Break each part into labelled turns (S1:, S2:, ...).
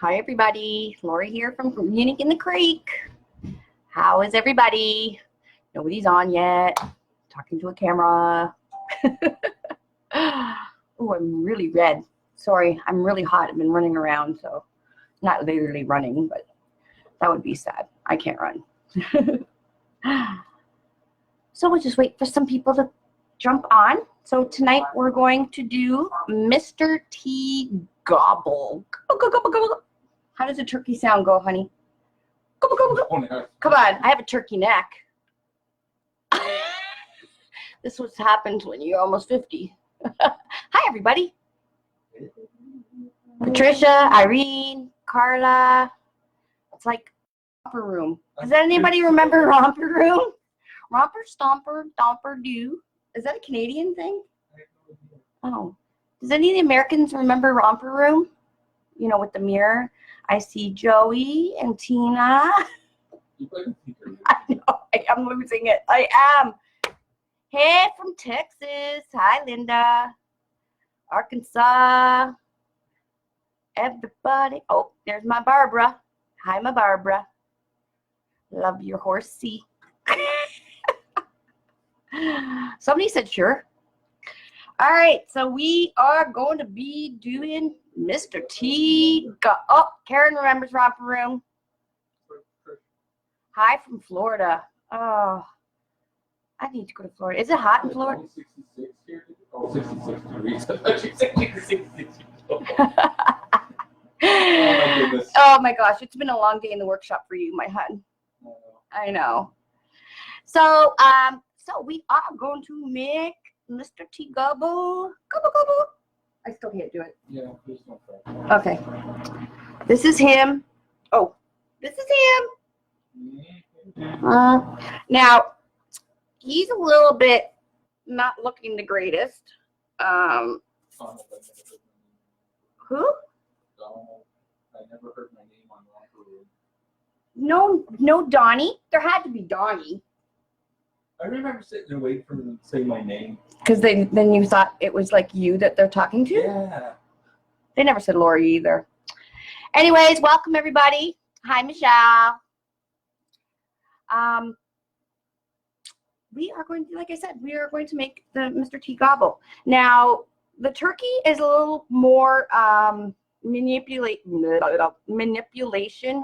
S1: Hi everybody, Lori here from Munich in the Creek. How is everybody? Nobody's on yet. Talking to a camera. Oh, I'm really red. Sorry, I'm really hot. I've been running around, so not literally running, but that would be sad. I can't run. So we'll just wait for some people to jump on. So tonight we're going to do Mr. T Gobble. Gobble, gobble, gobble. How does a turkey sound go, honey? Gobble, gobble, gobble. Come on, I have a turkey neck. This was happens when you're almost 50. Hi, everybody. Patricia, Irene, Carla. It's like Romper Room. Does anybody remember Romper Room? Romper, Stomper, Domper, Do. Is that a Canadian thing? Oh. Does any of the Americans remember Romper Room? You know, with the mirror. I see Joey and Tina. I know, I'm losing it. I am. Hey, from Texas. Hi, Linda. Arkansas. Everybody. Oh, there's my Barbara. Hi, my Barbara. Love your horsey. Somebody said sure. All right, so we are going to be doing Mr. T. Oh, Karen remembers Romper Room. Hi from Florida. Oh, I need to go to Florida. Is it hot in Florida?
S2: 66 here. Oh, 66 degrees. I thought you said 66. Oh my goodness.
S1: Oh my gosh, it's been a long day in the workshop for you, my hun. I know. So, so we are going to make Mr. T Gobble. Gobble, gobble. I still can't do it.
S2: Yeah, please don't try.
S1: Okay. This is him. Oh, this is him. Now, he's a little bit not looking the greatest. Who?
S2: I never heard my name on Romper Room.
S1: No Donnie. There had to be Donnie.
S2: I remember sitting and waiting for them to say my name.
S1: Because then you thought it was like you that they're talking to?
S2: Yeah.
S1: They never said Lori either. Anyways, welcome everybody. Hi, Michelle. We are going to, like I said, we are going to make the Mr. T Gobble. Now, the turkey is a little more manipulation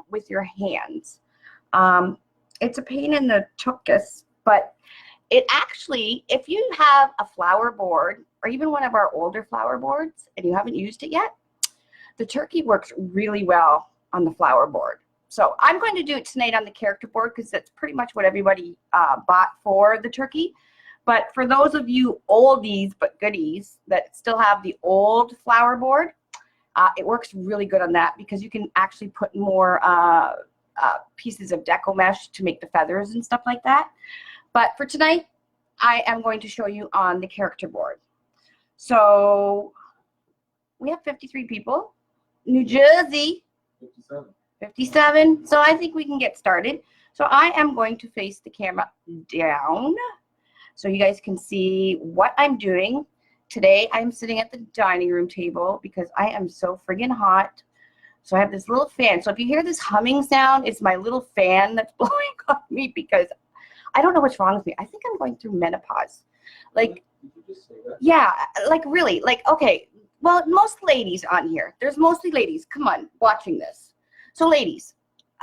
S1: with your hands. It's a pain in the tuchus, but it actually, if you have a flower board or even one of our older flower boards and you haven't used it yet, the turkey works really well on the flower board. So I'm going to do it tonight on the character board because that's pretty much what everybody bought for the turkey. But for those of you oldies but goodies that still have the old flower board, it works really good on that because you can actually put more pieces of deco mesh to make the feathers and stuff like that. But for tonight, I am going to show you on the character board. So we have 53 people. New Jersey.
S2: 57.
S1: 57. So I think we can get started. So I am going to face the camera down so you guys can see what I'm doing. Today I'm sitting at the dining room table because I am so friggin' hot. So I have this little fan. So if you hear this humming sound, it's my little fan that's blowing on me because I don't know what's wrong with me. I think I'm going through menopause. Like,
S2: Did you just say that?
S1: yeah, like really, like, okay. Well, most ladies on here. There's mostly ladies. Come on, watching this. So ladies,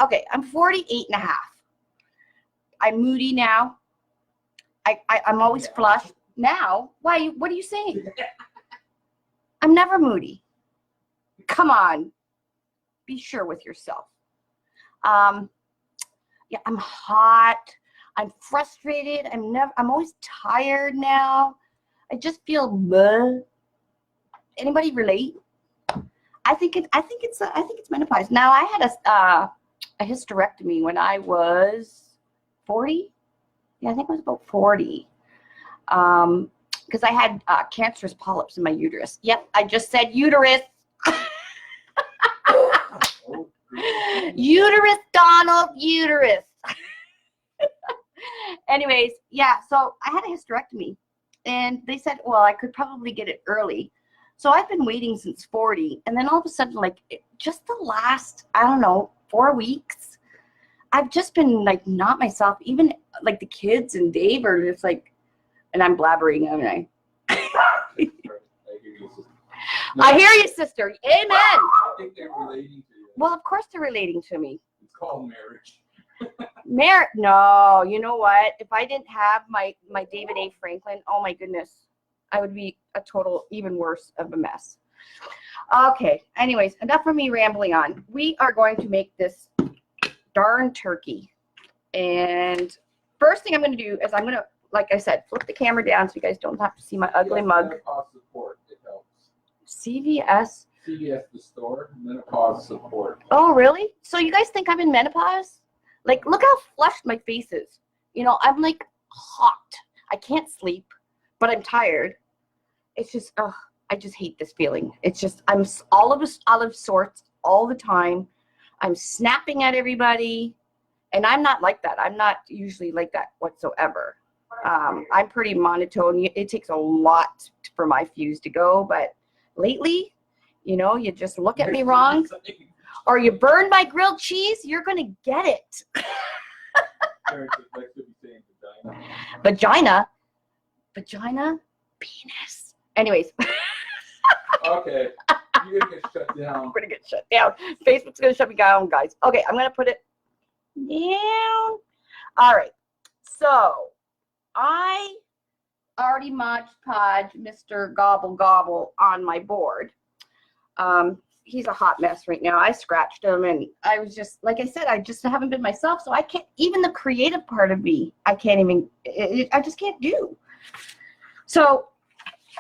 S1: okay, I'm 48 and a half. I'm moody now. I'm always flushed. Now, why? What are you saying? I'm never moody. Come on. Be sure with yourself. Yeah, I'm hot. I'm frustrated. I'm always tired now. I just feel bleh. Anybody relate? I think it's menopause. Now I had a hysterectomy when I was 40. Yeah, I think I was about 40. Because I had cancerous polyps in my uterus. Yep, I just said uterus. Uterus, Donald, uterus. Anyways, yeah, so I had a hysterectomy. And they said, well, I could probably get it early. So I've been waiting since 40. And then all of a sudden, like just the last, I don't know, 4 weeks, I've just been like not myself. Even like the kids and Dave are just like, and I'm blabbering, haven't I? I hear you, sister. Amen.
S2: I think they're relating to you.
S1: Well, of course they're relating to me.
S2: It's called marriage.
S1: No, you know what? If I didn't have my David A. Franklin, oh my goodness, I would be a total even worse of a mess. Okay, anyways, enough of me rambling on. We are going to make this darn turkey. And first thing I'm going to do is I'm going to, like I said, flip the camera down so you guys don't have to see my ugly mug.
S2: Menopause support, it helps.
S1: CVS.
S2: CVS, the store, menopause support.
S1: Oh, really? So you guys think I'm in menopause? Like, look how flushed my face is. You know, I'm like hot. I can't sleep, but I'm tired. It's just, ugh, I just hate this feeling. It's just, I'm all out of sorts all the time. I'm snapping at everybody, and I'm not like that. I'm not usually like that whatsoever. I'm pretty monotone. It takes a lot for my fuse to go, but lately, you know, you just look at me wrong, or you burn my grilled cheese, you're going to get it. Vagina? Vagina? Penis. Anyways.
S2: Okay. You're going to get shut down.
S1: We're going to get shut down. Facebook's going to shut me down, guys. Okay, I'm going to put it down. All right. So, I already Modge Podge Mr. Gobble Gobble on my board. He's a hot mess right now. I scratched him, and I was just, like I said, I just haven't been myself, so I can't, even the creative part of me, I can't even, I just can't do. So,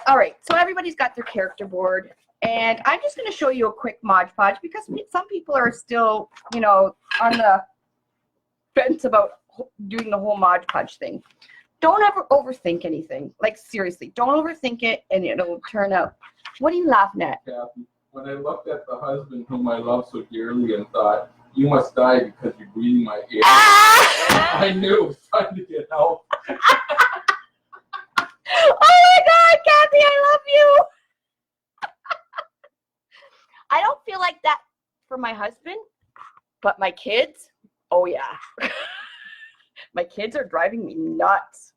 S1: all right, so everybody's got their character board, and I'm just going to show you a quick Modge Podge, because some people are still, you know, on the fence about doing the whole Modge Podge thing. Don't ever overthink anything. Like, seriously, don't overthink it, and it'll turn out. What are you laughing at?
S2: Kathy, when I looked at the husband whom I love so dearly and thought, you must die because you're breathing my ear, I knew it was time to get help.
S1: Oh my God, Kathy, I love you. I don't feel like that for my husband, but my kids, oh yeah. My kids are driving me nuts.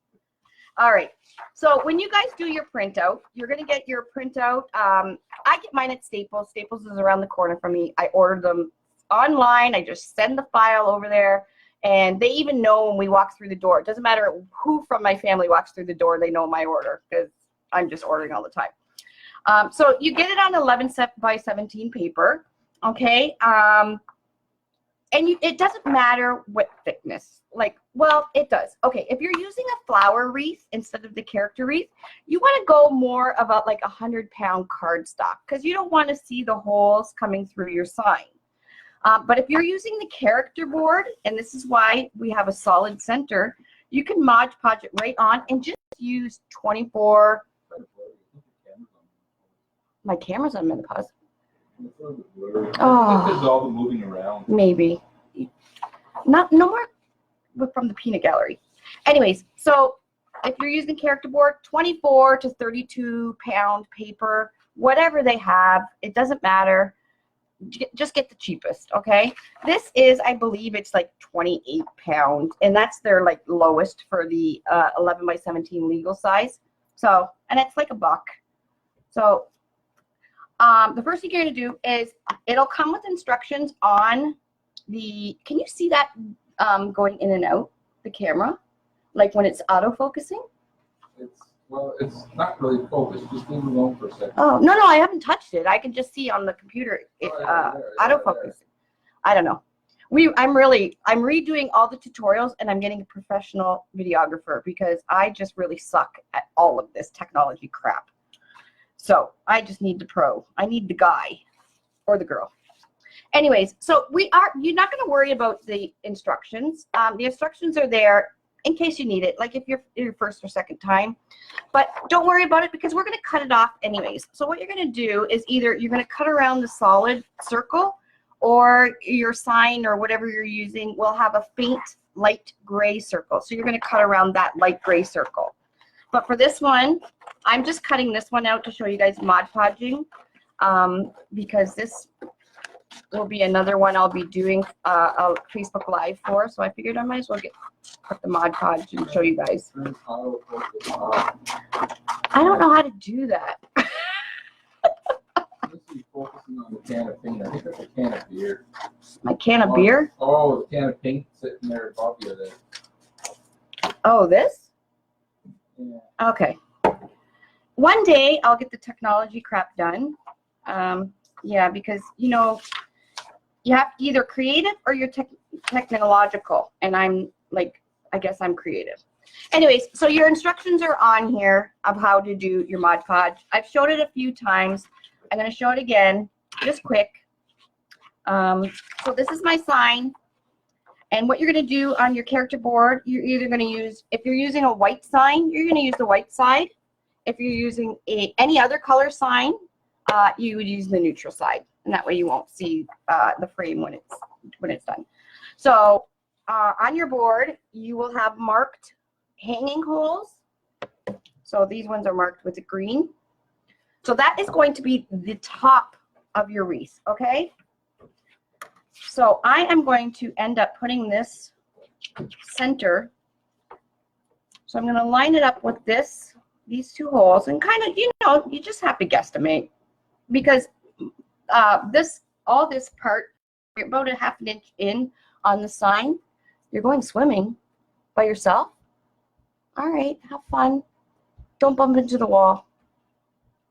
S1: All right. So when you guys do your printout, you're going to get your printout. I get mine at Staples. Staples is around the corner from me. I ordered them online. I just send the file over there. And they even know when we walk through the door. It doesn't matter who from my family walks through the door. They know my order because I'm just ordering all the time. So you get it on 11 by 17 paper. Okay. And it doesn't matter what thickness. Like, well, it does. Okay, if you're using a flower wreath instead of the character wreath, you want to go more about like 100-pound cardstock because you don't want to see the holes coming through your sign. But if you're using the character board, and this is why we have a solid center, you can Modge Podge it right on and just use 24. My camera's on menopause.
S2: Oh, this is all the moving around.
S1: Maybe. No more from the peanut gallery. Anyways, so if you're using character board, 24 to 32 pound paper, whatever they have, it doesn't matter. Just get the cheapest, okay? This is, I believe it's like 28 pounds, and that's their like lowest for the 11 by 17 legal size. So, and it's like $1. So the first thing you're going to do is it'll come with instructions on the, can you see that going in and out the camera, like when it's auto-focusing?
S2: Well, it's not really focused. Just leave it alone for a second.
S1: Oh, no, I haven't touched it. I can just see on the computer it auto-focusing. I don't know. I'm redoing all the tutorials, and I'm getting a professional videographer because I just really suck at all of this technology crap. So I just need the pro. I need the guy or the girl. Anyways, so you're not going to worry about the instructions. The instructions are there in case you need it, like if you're your first or second time. But don't worry about it because we're going to cut it off anyways. So what you're going to do is either you're going to cut around the solid circle, or your sign or whatever you're using will have a faint light gray circle. So you're going to cut around that light gray circle. But for this one, I'm just cutting this one out to show you guys Mod Podging, because this will be another one I'll be doing a Facebook Live for. So I figured I might as well put the Mod Podge and show you guys. I don't know how to do that.
S2: Focusing on the can of paint. I think that's a can of beer.
S1: My can of beer?
S2: Oh, the can of paint sitting there above you there.
S1: Oh, this?
S2: Yeah.
S1: Okay. One day I'll get the technology crap done. Yeah, because, you know, you have either creative or you're technological. And I'm like, I guess I'm creative. Anyways, so your instructions are on here of how to do your Mod Podge. I've showed it a few times. I'm going to show it again, just quick. So this is my sign. And what you're going to do on your character board, you're either going to use, if you're using a white sign, you're going to use the white side. If you're using any other color sign, you would use the neutral side. And that way you won't see the frame when it's done. So on your board, you will have marked hanging holes. So these ones are marked with the green. So that is going to be the top of your wreath, okay? So I am going to end up putting this center. So I'm going to line it up with these two holes, and kind of, you know, you just have to guesstimate, because all this part, you're about a ½ an inch in on the sign. You're going swimming by yourself. All right, have fun. Don't bump into the wall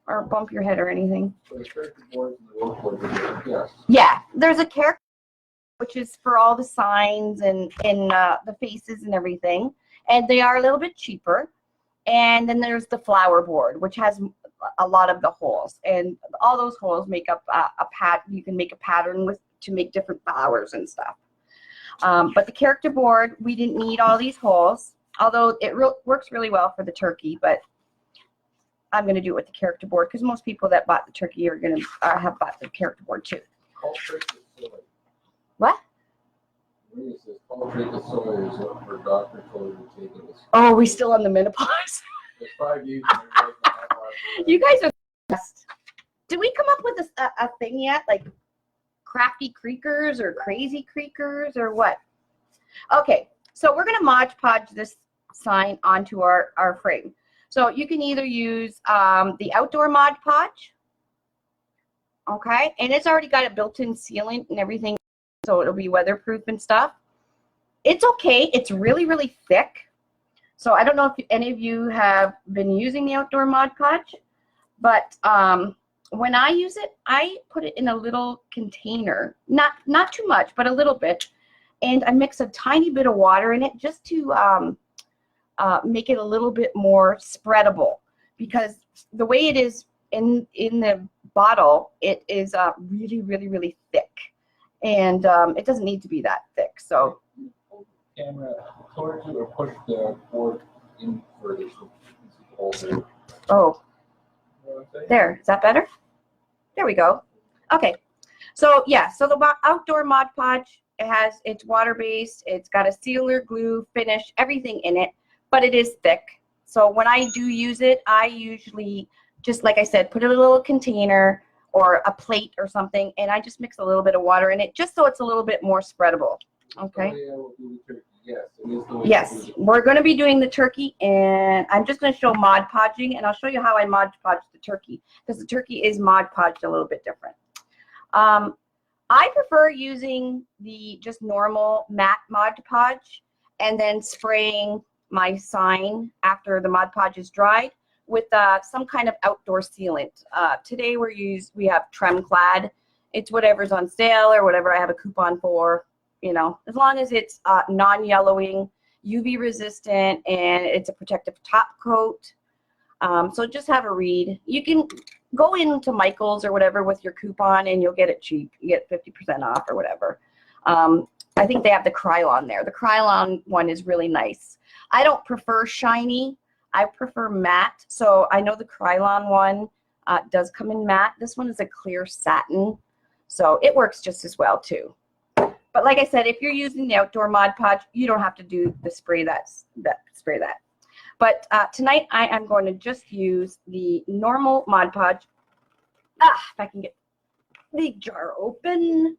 S1: or bump your head or anything.
S2: So the character boards and the work boards, yes.
S1: Yeah, there's a character, which is for all the signs and the faces and everything, and they are a little bit cheaper. And then there's the flower board, which has a lot of the holes, and all those holes make up a pattern. You can make a pattern with to make different flowers and stuff. But the character board, we didn't need all these holes, although it works really well for the turkey. But I'm going to do it with the character board because most people that bought the turkey are going to have bought the character board too. What? Oh, we still on the menopause?
S2: It's 5 years.
S1: You guys are the best. Did we come up with a thing yet? Like crafty creakers or crazy creakers or what? Okay, so we're going to Modge Podge this sign onto our frame. So you can either use the outdoor Mod Podge, okay, and it's already got a built-in sealant and everything, so it'll be weatherproof and stuff. It's okay. It's really, really thick. So I don't know if any of you have been using the outdoor Mod Podge, but when I use it, I put it in a little container, not too much, but a little bit, and I mix a tiny bit of water in it just to make it a little bit more spreadable, because the way it is in the bottle, it is really, really, really thick, and it doesn't need to be that thick. So
S2: camera towards you or push the board in further so
S1: oh, there, is that better? There we go. Okay, so yeah, so the outdoor Mod Podge, it's water based, it's got a sealer, glue, finish, everything in it, but it is thick. So when I do use it, I usually, just like I said, put it in a little container or a plate or something, and I just mix a little bit of water in it just so it's a little bit more spreadable. Okay. Yes, we're going to be doing the turkey, and I'm just going to show Mod Podging, and I'll show you how I Modge Podge the turkey, because the turkey is Mod Podged a little bit different. I prefer using the just normal matte Mod Podge and then spraying my sign after the Mod Podge is dried with some kind of outdoor sealant. Today we have Trem Clad. It's whatever's on sale or whatever I have a coupon for. You know, as long as it's non-yellowing, UV resistant, and it's a protective top coat. So just have a read. You can go into Michael's or whatever with your coupon, and you'll get it cheap. You get 50% off or whatever. I think they have the Krylon there. The Krylon one is really nice. I don't prefer shiny. I prefer matte. So I know the Krylon one does come in matte. This one is a clear satin, so it works just as well too. But like I said, if you're using the outdoor Mod Podge, you don't have to do the spray that. But But tonight I am going to just use the normal Mod Podge. If I can get the jar open.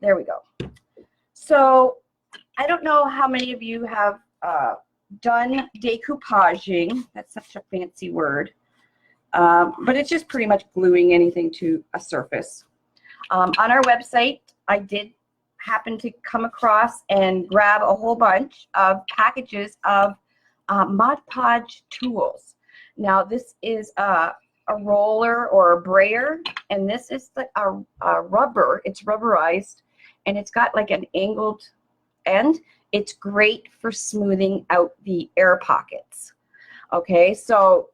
S1: There we go. So I don't know how many of you have done decoupaging. That's such a fancy word. But it's just pretty much gluing anything to a surface. On our website, I did happen to come across and grab a whole bunch of packages of Mod Podge tools. Now this is a roller or a brayer, and this is a rubber. It's rubberized, and it's got like an angled end. It's great for smoothing out the air pockets. Okay, so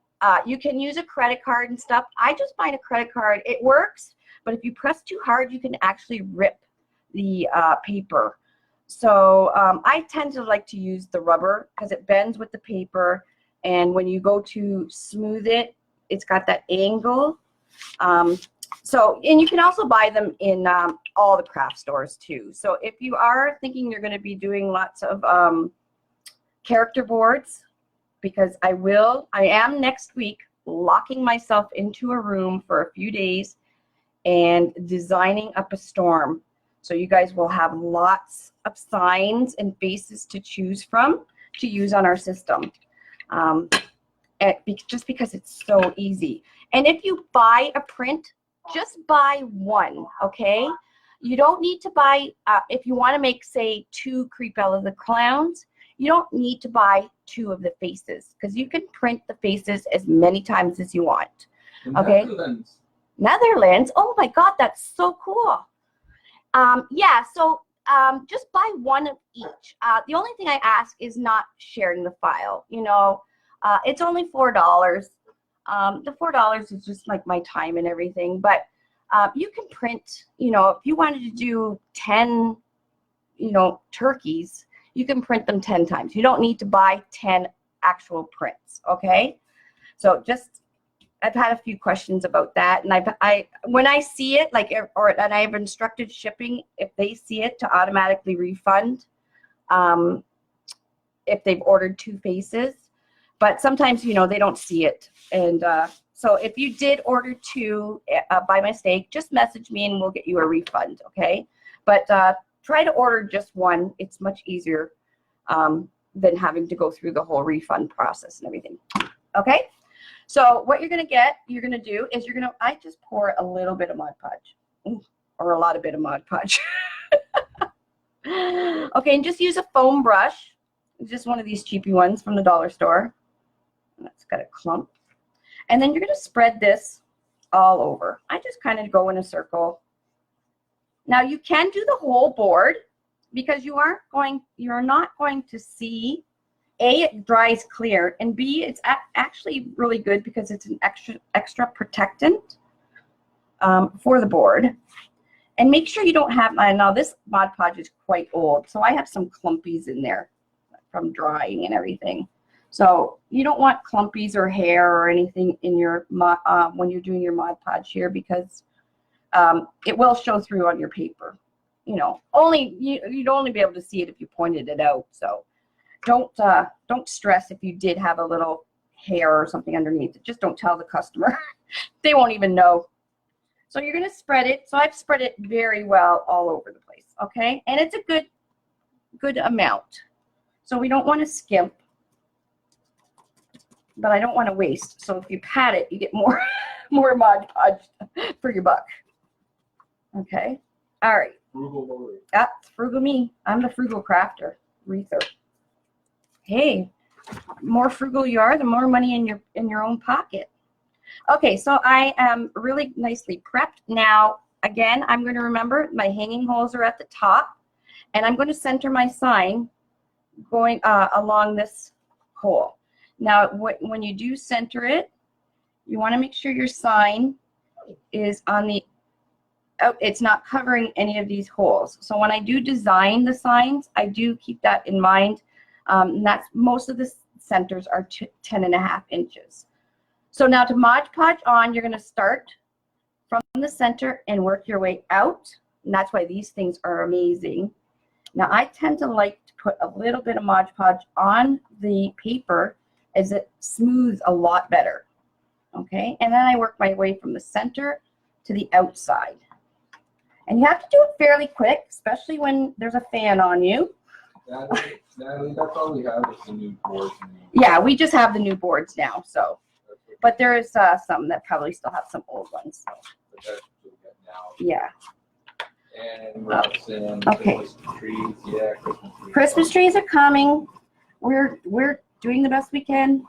S1: you can use a credit card and stuff. I just find a credit card, it works, but if you press too hard, you can actually rip the paper. So I tend to like to use the rubber because it bends with the paper, and when you go to smooth it, it's got that angle. So, and you can also buy them in all the craft stores too. So if you are thinking you're going to be doing lots of character boards, because I am next week locking myself into a room for a few days and designing up a storm. So you guys will have lots of signs and faces to choose from to use on our system. Just because it's so easy. And if you buy a print, just buy one, okay? You don't need to buy, if you want to make, say, 2 Creepella the Clowns, you don't need to buy 2 of the faces, because you can print the faces as many times as you want. Okay? Netherlands. Oh my God, that's so cool. Yeah, so just buy one of each. The only thing I ask is not sharing the file. You know, it's only $4. The $4 is just like my time and everything, but you can print, you know, if you wanted to do 10, you know, turkeys, you can print them 10 times. You don't need to buy 10 actual prints, okay? So just, I've had a few questions about that, and when I see it, like, and I've instructed shipping, if they see it, to automatically refund if they've ordered 2 faces. But sometimes, you know, they don't see it. And so if you did order 2 by mistake, just message me and we'll get you a refund, okay? But try to order just 1. It's much easier than having to go through the whole refund process and everything, okay? So what you're going to do is I just pour a little bit of Mod Podge, or a lot of bit of Mod Podge. Okay, and just use a foam brush, just one of these cheapy ones from the dollar store. That's got a clump. And then you're going to spread this all over. I just kind of go in a circle. Now you can do the whole board, because you're not going to see, A, it dries clear, and B, it's actually really good because it's an extra protectant for the board. And make sure you don't have, now this Mod Podge is quite old, so I have some clumpies in there from drying and everything. So you don't want clumpies or hair or anything in your when you're doing your Mod Podge here, because it will show through on your paper. You know, you'd only be able to see it if you pointed it out. So don't stress if you did have a little hair or something underneath it. Just don't tell the customer. They won't even know. So you're going to spread it. So I've spread it very well all over the place. Okay, and it's a good amount. So we don't want to skimp, but I don't want to waste. So if you pat it, you get more Mod Podge for your buck. Okay. All right.
S2: Frugal Lori.
S1: It's frugal me. I'm the frugal crafter, wreather. Hey, more frugal you are, the more money in your own pocket. Okay, so I am really nicely prepped. Now, again, I'm going to remember my hanging holes are at the top, and I'm going to center my sign going along this hole. Now, when you do center it, you want to make sure your sign is on the, it's not covering any of these holes. So when I do design the signs, I do keep that in mind. And that's, most of the centers are 10.5 inches. So now to Modge Podge on, you're going to start from the center and work your way out. And that's why these things are amazing. Now I tend to like to put a little bit of Modge Podge on the paper is it smooths a lot better. Okay, and then I work my way from the center to the outside. And you have to do it fairly quick, especially when there's a fan on you.
S2: Natalie, that's all we have is the new boards.
S1: Yeah, we just have the new boards now, so. But there is some that probably still have some old ones. So.
S2: But that's what we get now.
S1: Yeah.
S2: And we're up saying
S1: Okay.
S2: Christmas trees. Yeah, Christmas trees.
S1: Christmas trees are coming. We're doing the best we can.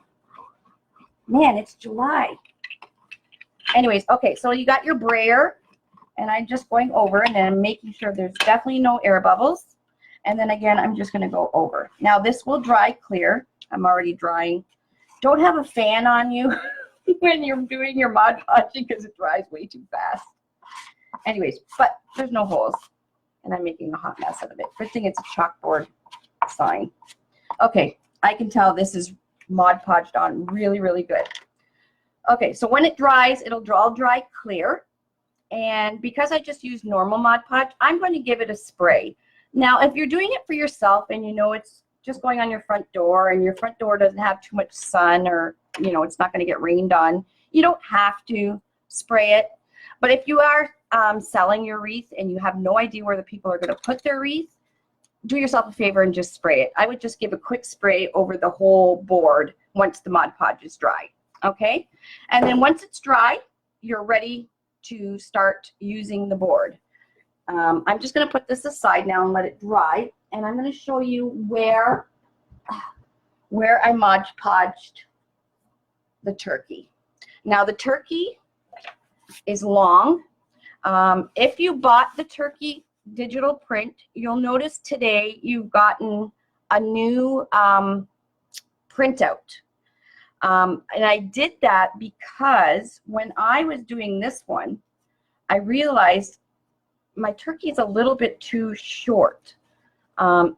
S1: Man, it's July. Anyways, okay, so you got your brayer, and I'm just going over and then making sure there's definitely no air bubbles. And then again, I'm just going to go over. Now this will dry clear. I'm already drying. Don't have a fan on you when you're doing your Modge Podging because it dries way too fast. Anyways, but there's no holes, and I'm making a hot mess out of it. Good thing it's a chalkboard sign. Okay, I can tell this is Mod Podged on really, really good. Okay, so when it dries, it'll all dry clear. And because I just used normal Mod Podge, I'm going to give it a spray. Now, if you're doing it for yourself and you know it's just going on your front door and your front door doesn't have too much sun, or, you know, it's not going to get rained on, you don't have to spray it. But if you are selling your wreath and you have no idea where the people are going to put their wreath, do yourself a favor and just spray it. I would just give a quick spray over the whole board once the Mod Podge is dry. Okay? And then once it's dry, you're ready to start using the board. I'm just going to put this aside now and let it dry, and I'm going to show you where I Modge Podged the turkey. Now the turkey is long. If you bought the turkey digital print, you'll notice today you've gotten a new printout. And I did that because when I was doing this one, I realized my turkey is a little bit too short.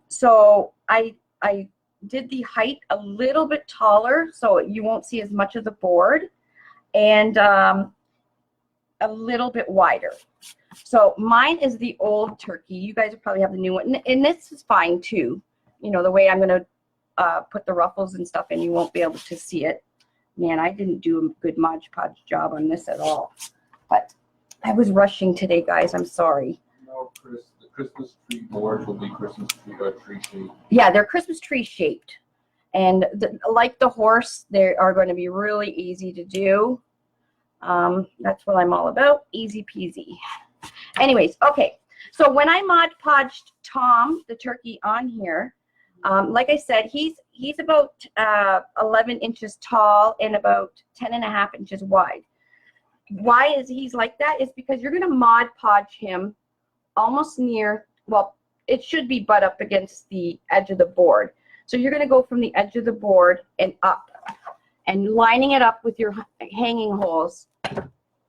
S1: So I did the height a little bit taller so you won't see as much of the board, and a little bit wider. So mine is the old turkey. You guys probably have the new one. And this is fine too. You know, the way I'm going to put the ruffles and stuff in, you won't be able to see it. Man, I didn't do a good Modge Podge job on this at all. But I was rushing today, guys. I'm sorry.
S2: No, Chris, the Christmas tree boards will be Christmas tree shaped.
S1: Yeah, they're Christmas tree shaped. And like the horse, they are going to be really easy to do. That's what I'm all about. Easy peasy. Anyways, okay. So when I Mod Podged Tom, the turkey, on here, like I said, he's about 11 inches tall and about 10.5 inches wide. Why is he's like that? Is because you're going to Mod Podge him almost near, well, it should be butt up against the edge of the board. So you're going to go from the edge of the board and up, and lining it up with your hanging holes.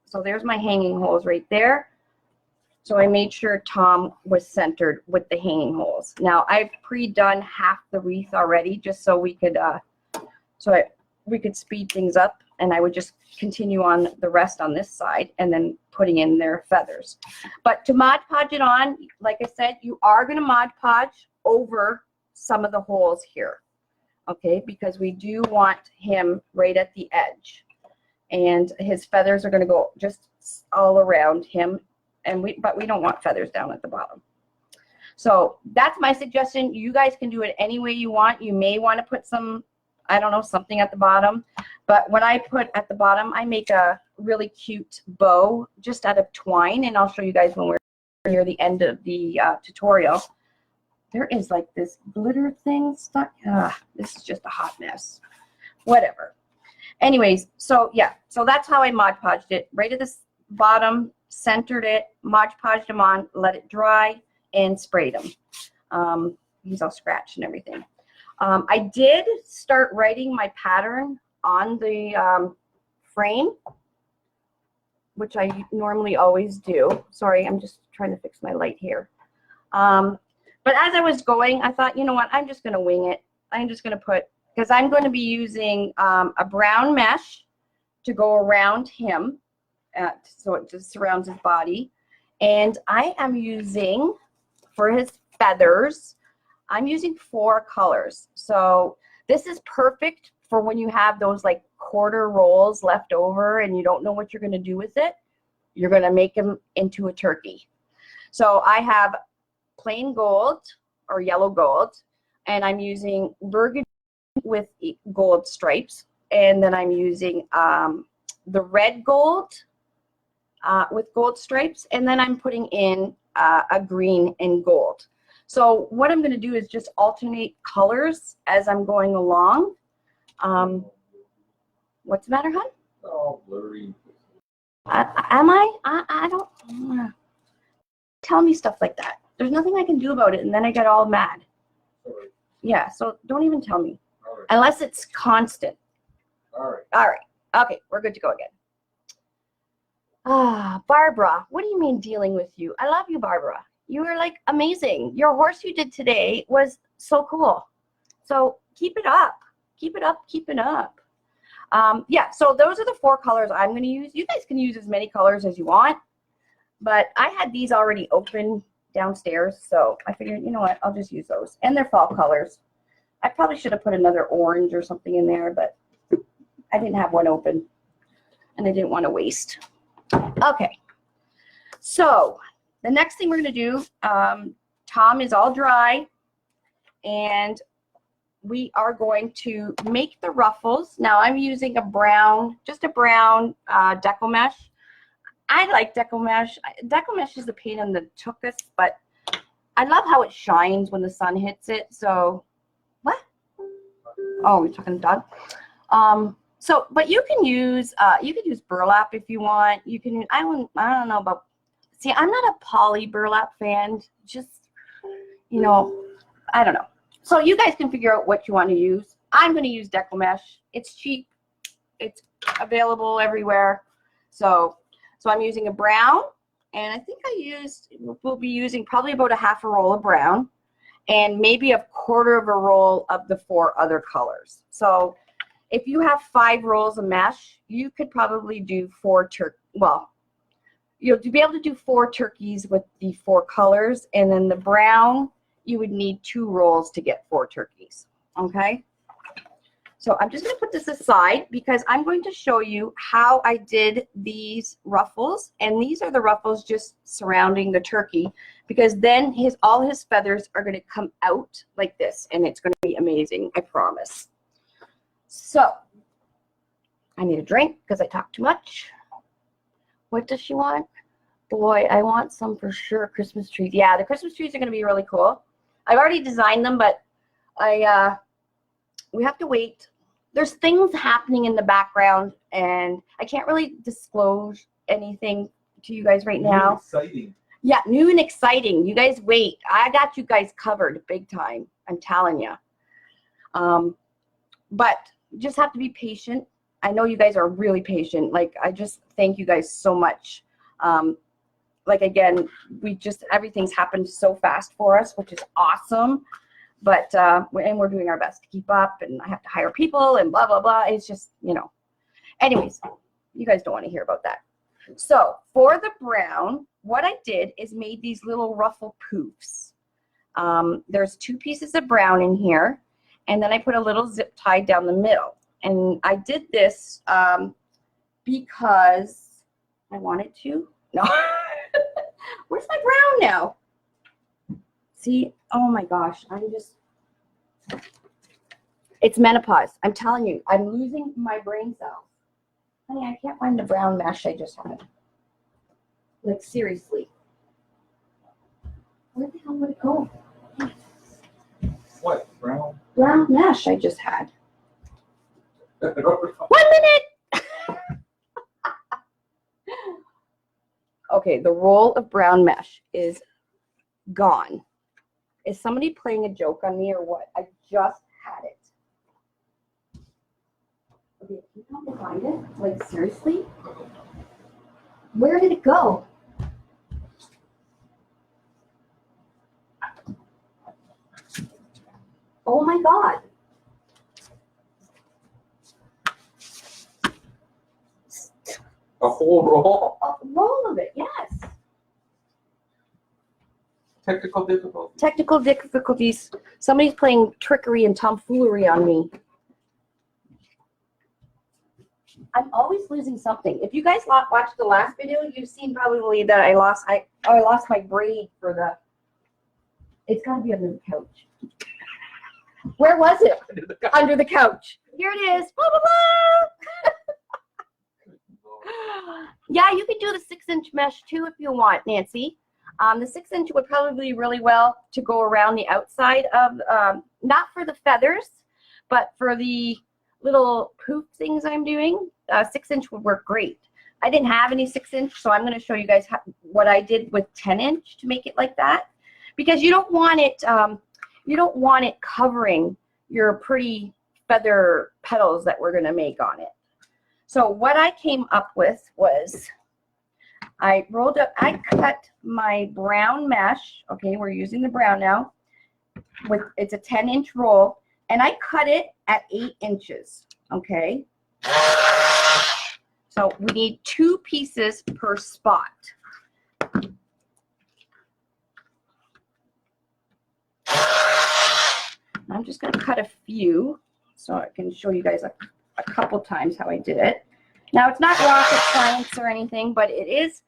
S1: So there's my hanging holes right there. So I made sure Tom was centered with the hanging holes. Now I've pre-done half the wreath already, just so we could we could speed things up, and I would just continue on the rest on this side and then putting in their feathers. But to Mod Podge it on, like I said, you are going to Mod Podge over some of the holes here, okay, because we do want him right at the edge, and his feathers are going to go just all around him. But we don't want feathers down at the bottom. So that's my suggestion. You guys can do it any way you want. You may want to put some, I don't know, something at the bottom. But when I put at the bottom, I make a really cute bow just out of twine. And I'll show you guys when we're near the end of the tutorial. There is like this glitter thing stuck. This is just a hot mess. Whatever. Anyways, so yeah. So that's how I Mod Podged it. Right at this bottom, centered it, Modge Podged him on, let it dry, and sprayed him. He's all scratched and everything. I did start writing my pattern on the frame, which I normally always do. Sorry, I'm just trying to fix my light here. But as I was going, I thought, you know what, I'm just going to wing it. I'm just going to put, because I'm going to be using a brown mesh to go around him. So it just surrounds his body. And I am using, for his feathers, I'm using 4 colors. So this is perfect for when you have those like quarter rolls left over and you don't know what you're going to do with it. You're going to make them into a turkey. So I have plain gold or yellow gold, and I'm using burgundy with gold stripes, and then I'm using the red gold with gold stripes, and then I'm putting in a green and gold. So what I'm going to do is just alternate colors as I'm going along. What's the matter, hon?
S2: Oh, blurry.
S1: Am I? I don't. Tell me stuff like that. There's nothing I can do about it, and then I get all mad.
S2: Sorry.
S1: Yeah, so don't even tell me.
S2: All right.
S1: Unless it's constant.
S2: All right.
S1: All right. Okay, we're good to go again. Barbara, what do you mean dealing with you? I love you, Barbara. You were like amazing. Your horse you did today was so cool. So keep it up. Keep it up. Keep it up. Yeah, so those are the 4 colors I'm going to use. You guys can use as many colors as you want. But I had these already open downstairs, so I figured, you know what, I'll just use those. And they're fall colors. I probably should have put another orange or something in there, but I didn't have one open, and I didn't want to waste. Okay, so the next thing we're going to do, Tom is all dry, and we are going to make the ruffles. Now I'm using a brown, just a brown deco mesh. I like deco mesh. Deco mesh is a pain in the tuchus, but I love how it shines when the sun hits it. So, what? Oh, we're talking to dog. So, but you can use burlap if you want. You can. I don't know about. See, I'm not a poly burlap fan. Just, you know, I don't know. So you guys can figure out what you want to use. I'm going to use deco mesh. It's cheap. It's available everywhere. So I'm using a brown, and I think we'll be using probably about a half a roll of brown, and maybe a quarter of a roll of the 4 other colors. So if you have 5 rolls of mesh, you could probably do 4 well, you'll be able to do 4 turkeys with the 4 colors, and then the brown, you would need 2 rolls to get 4 turkeys, okay? So I'm just going to put this aside because I'm going to show you how I did these ruffles, and these are the ruffles just surrounding the turkey, because then all his feathers are going to come out like this, and it's going to be amazing, I promise. So I need a drink because I talk too much. What does she want? Boy, I want some for sure. Christmas trees. Yeah, the Christmas trees are going to be really cool. I've already designed them, but we have to wait. There's things happening in the background, and I can't really disclose anything to you guys right now.
S2: New exciting.
S1: Yeah, new and exciting. You guys wait. I got you guys covered big time. I'm telling you. But just have to be patient. I know you guys are really patient. Like, I just thank you guys so much. Like, again, everything's happened so fast for us, which is awesome. But, and we're doing our best to keep up, and I have to hire people and blah, blah, blah. It's just, you know. Anyways, you guys don't want to hear about that. So for the brown, what I did is made these little ruffle poofs. There's 2 pieces of brown in here, and then I put a little zip tie down the middle. And I did this because I wanted to. No. Where's my brown now? See, oh my gosh, it's menopause. I'm telling you, I'm losing my brain cells. Honey, I can't find the brown mesh I just had. Like, seriously. Where the hell would it go?
S2: What, brown?
S1: Brown mesh I just had. 1 minute! Okay, the roll of brown mesh is gone. Is somebody playing a joke on me or what? I just had it. Okay, can you help me find it? Like, seriously? Where did it go? Oh my God.
S2: A whole roll?
S1: A roll of it, yes.
S2: Technical difficulty.
S1: Technical difficulties. Somebody's playing trickery and tomfoolery on me. I'm always losing something. If you guys watched the last video, you've seen probably that I lost my braid for the. It's got to be under the couch. Where was it? Under the couch. Here it is. Blah, blah, blah. Yeah, you can do the 6-inch mesh too if you want, Nancy. The 6-inch would probably be really well to go around the outside of, not for the feathers, but for the little poof things I'm doing. 6-inch would work great. I didn't have any 6-inch, so I'm going to show you guys what I did with 10-inch to make it like that, because you don't want it. You don't want it covering your pretty feather petals that we're going to make on it. So what I came up with was I cut my brown mesh. Okay, we're using the brown now. It's a 10-inch roll, and I cut it at 8 inches. Okay. So we need 2 pieces per spot. I'm just going to cut a few so I can show you guys a couple times how I did it. Now, it's not rocket science or anything, but it is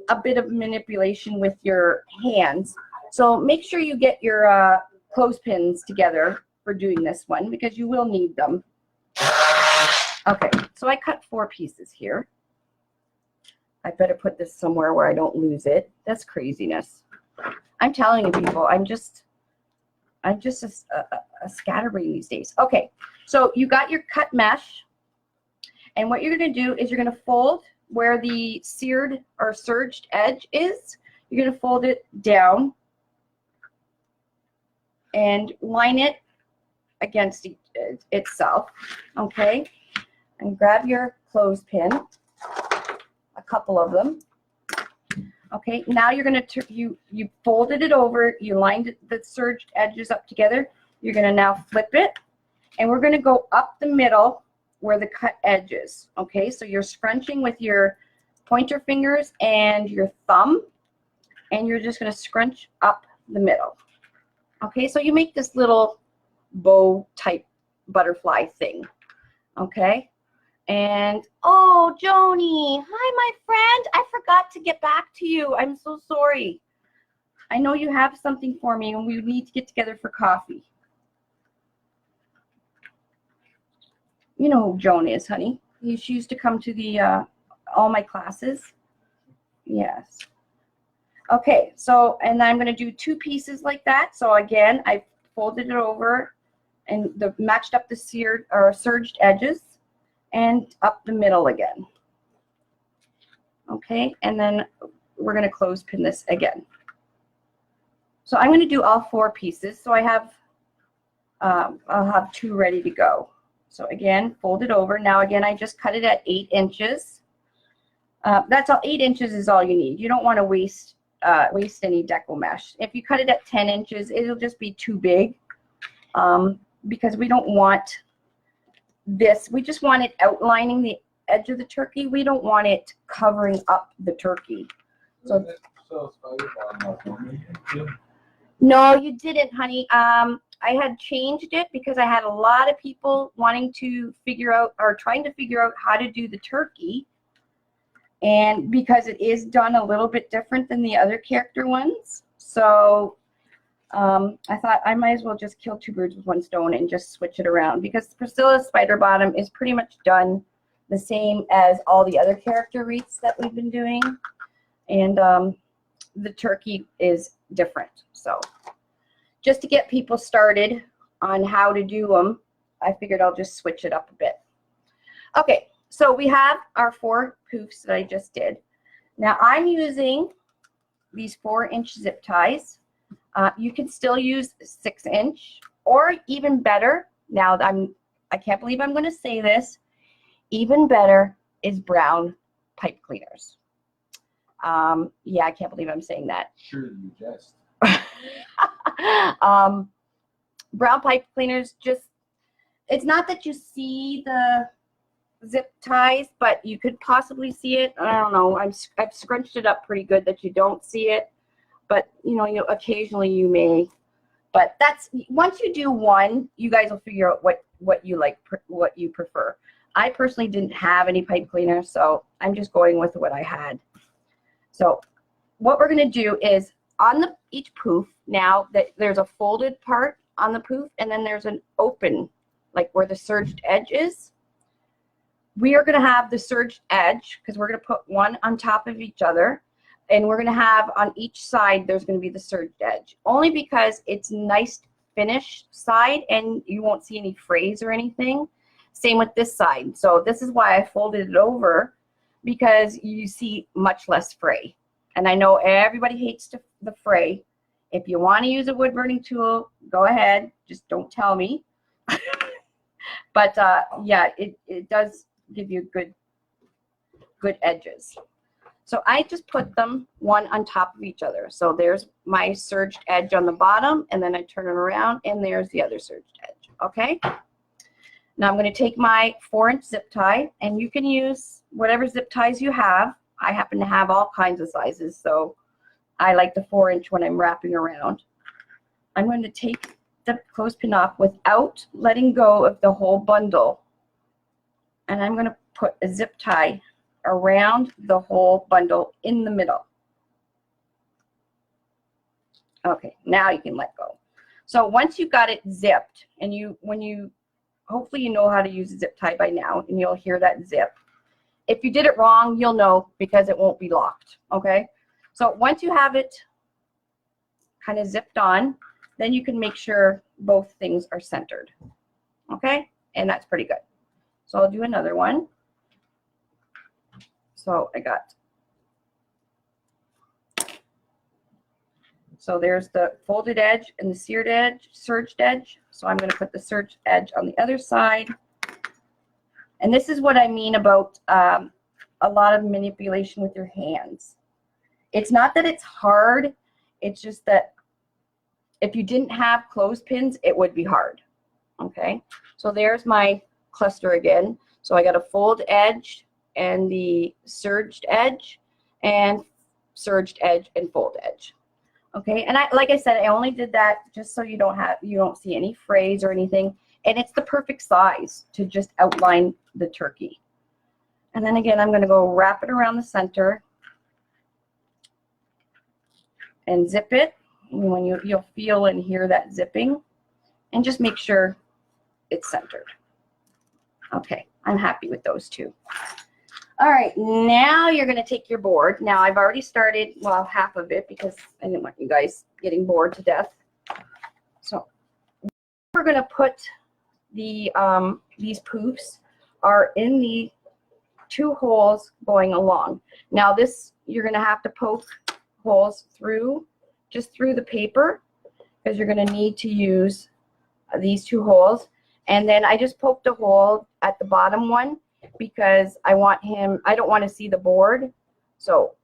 S1: a bit of manipulation with your hands. So make sure you get your clothespins together for doing this one, because you will need them. Okay, so I cut 4 pieces here. I better put this somewhere where I don't lose it. That's craziness. I'm telling you, people, I'm just a scatterbrain these days. Okay, so you got your cut mesh, and what you're going to do is you're going to fold where the seared or serged edge is. You're going to fold it down and line it against itself. Okay, and grab your clothespin, a couple of them. Okay, now you're going to, you folded it over, you lined the serged edges up together. You're going to now flip it, and we're going to go up the middle where the cut edge is. Okay, so you're scrunching with your pointer fingers and your thumb, and you're just going to scrunch up the middle. Okay, so you make this little bow type butterfly thing. Okay. And, oh, Joni, hi, my friend. I forgot to get back to you. I'm so sorry. I know you have something for me, and we need to get together for coffee. You know who Joan is, honey. She used to come to the all my classes. Yes. Okay, so, and I'm going to do 2 pieces like that. So, again, I folded it over and matched up the seared or serged edges, and up the middle again. Okay, and then we're going to clothespin this again. So I'm going to do all 4 pieces. So I have, I'll have 2 ready to go. So again, fold it over. Now again, I just cut it at 8 inches. That's all. 8 inches is all you need. You don't want to waste any deco mesh. If you cut it at 10 inches, it'll just be too big, because we don't want this. We just want it outlining the edge of the turkey. We don't want it covering up the turkey. So no, you didn't, honey. I had changed it because I had a lot of people wanting to figure out, or trying to figure out, how to do the turkey, and because it is done a little bit different than the other character ones. So I thought I might as well just kill 2 birds with 1 stone and just switch it around, because Priscilla's spider bottom is pretty much done the same as all the other character wreaths that we've been doing, and the turkey is different. So just to get people started on how to do them, I figured I'll just switch it up a bit. Okay, so we have our 4 poofs that I just did. Now I'm using these 4-inch zip ties. You can still use 6-inch, or even better, now I can't believe I'm going to say this, even better is brown pipe cleaners. Yeah, I can't believe I'm saying that.
S2: Sure, you jest.
S1: Brown pipe cleaners, just, it's not that you see the zip ties, but you could possibly see it. I don't know. I've scrunched it up pretty good that you don't see it, but occasionally you may. But that's, once you do one, you guys will figure out what you like, what you prefer. I personally didn't have any pipe cleaner, so I'm just going with what I had. So what we're going to do is on each poof, now that there's a folded part on the poof, and then there's an open, like where the serged edge is. We are going to have the serged edge, because we're going to put one on top of each other, and we're going to have on each side, there's going to be the serged edge, only because it's nice finished side and you won't see any frays or anything. Same with this side. So this is why I folded it over, because you see much less fray. And I know everybody hates the fray. If you want to use a wood burning tool, go ahead. Just don't tell me. But yeah, it does give you good edges. So I just put them one on top of each other. So there's my serged edge on the bottom, and then I turn it around, and there's the other serged edge. Okay. Now I'm going to take my 4-inch zip tie, and you can use whatever zip ties you have. I happen to have all kinds of sizes, so I like the 4-inch when I'm wrapping around. I'm going to take the clothespin off without letting go of the whole bundle, and I'm going to put a zip tie around the whole bundle in the middle. Okay, now you can let go. So once you've got it zipped, and hopefully you know how to use a zip tie by now, and you'll hear that zip. If you did it wrong, you'll know, because it won't be locked, okay? So once you have it kind of zipped on, then you can make sure both things are centered, okay? And that's pretty good. So I'll do another one. So so there's the folded edge and the serged edge. So I'm going to put the serged edge on the other side. And this is what I mean about a lot of manipulation with your hands. It's not that it's hard. It's just that if you didn't have clothespins, it would be hard. Okay. So there's my cluster again. So I got a fold edge and the serged edge, and serged edge and fold edge. Okay. And like I said, I only did that just so you don't see any frays or anything. And it's the perfect size to just outline the turkey. And then again, I'm going to go wrap it around the center and zip it. And when you'll feel and hear that zipping, and just make sure it's centered. Okay, I'm happy with those two. All right, now you're going to take your board. Now I've already started, well, half of it, because I didn't want you guys getting bored to death. So we're going to put these poofs are in the 2 holes going along. Now this, you're going to have to poke holes just through the paper, because you're going to need to use these 2 holes. And then I just poked a hole at the bottom one, because I don't want to see the board. So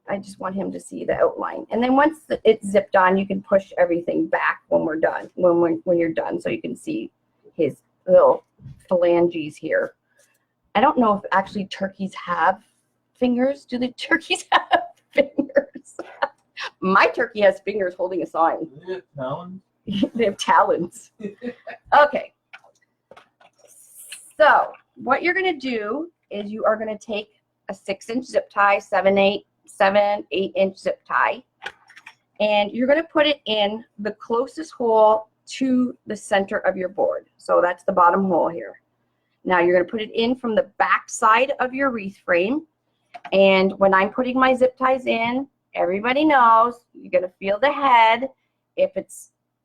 S1: I just want him to see the outline. And then once it's zipped on, you can push everything back when we're done, when you're done, so you can see his little phalanges here. I don't know if actually turkeys have fingers. Do the turkeys have fingers? My turkey has fingers holding a sign.
S2: Do they have talons?
S1: They have talons. Okay. So what you're going to do is you are going to take a 6-inch zip tie, 8-inch zip tie, and you're going to put it in the closest hole to the center of your board. So that's the bottom hole here. Now you're going to put it in from the back side of your wreath frame. And when I'm putting my zip ties in, everybody knows you're going to feel the head. If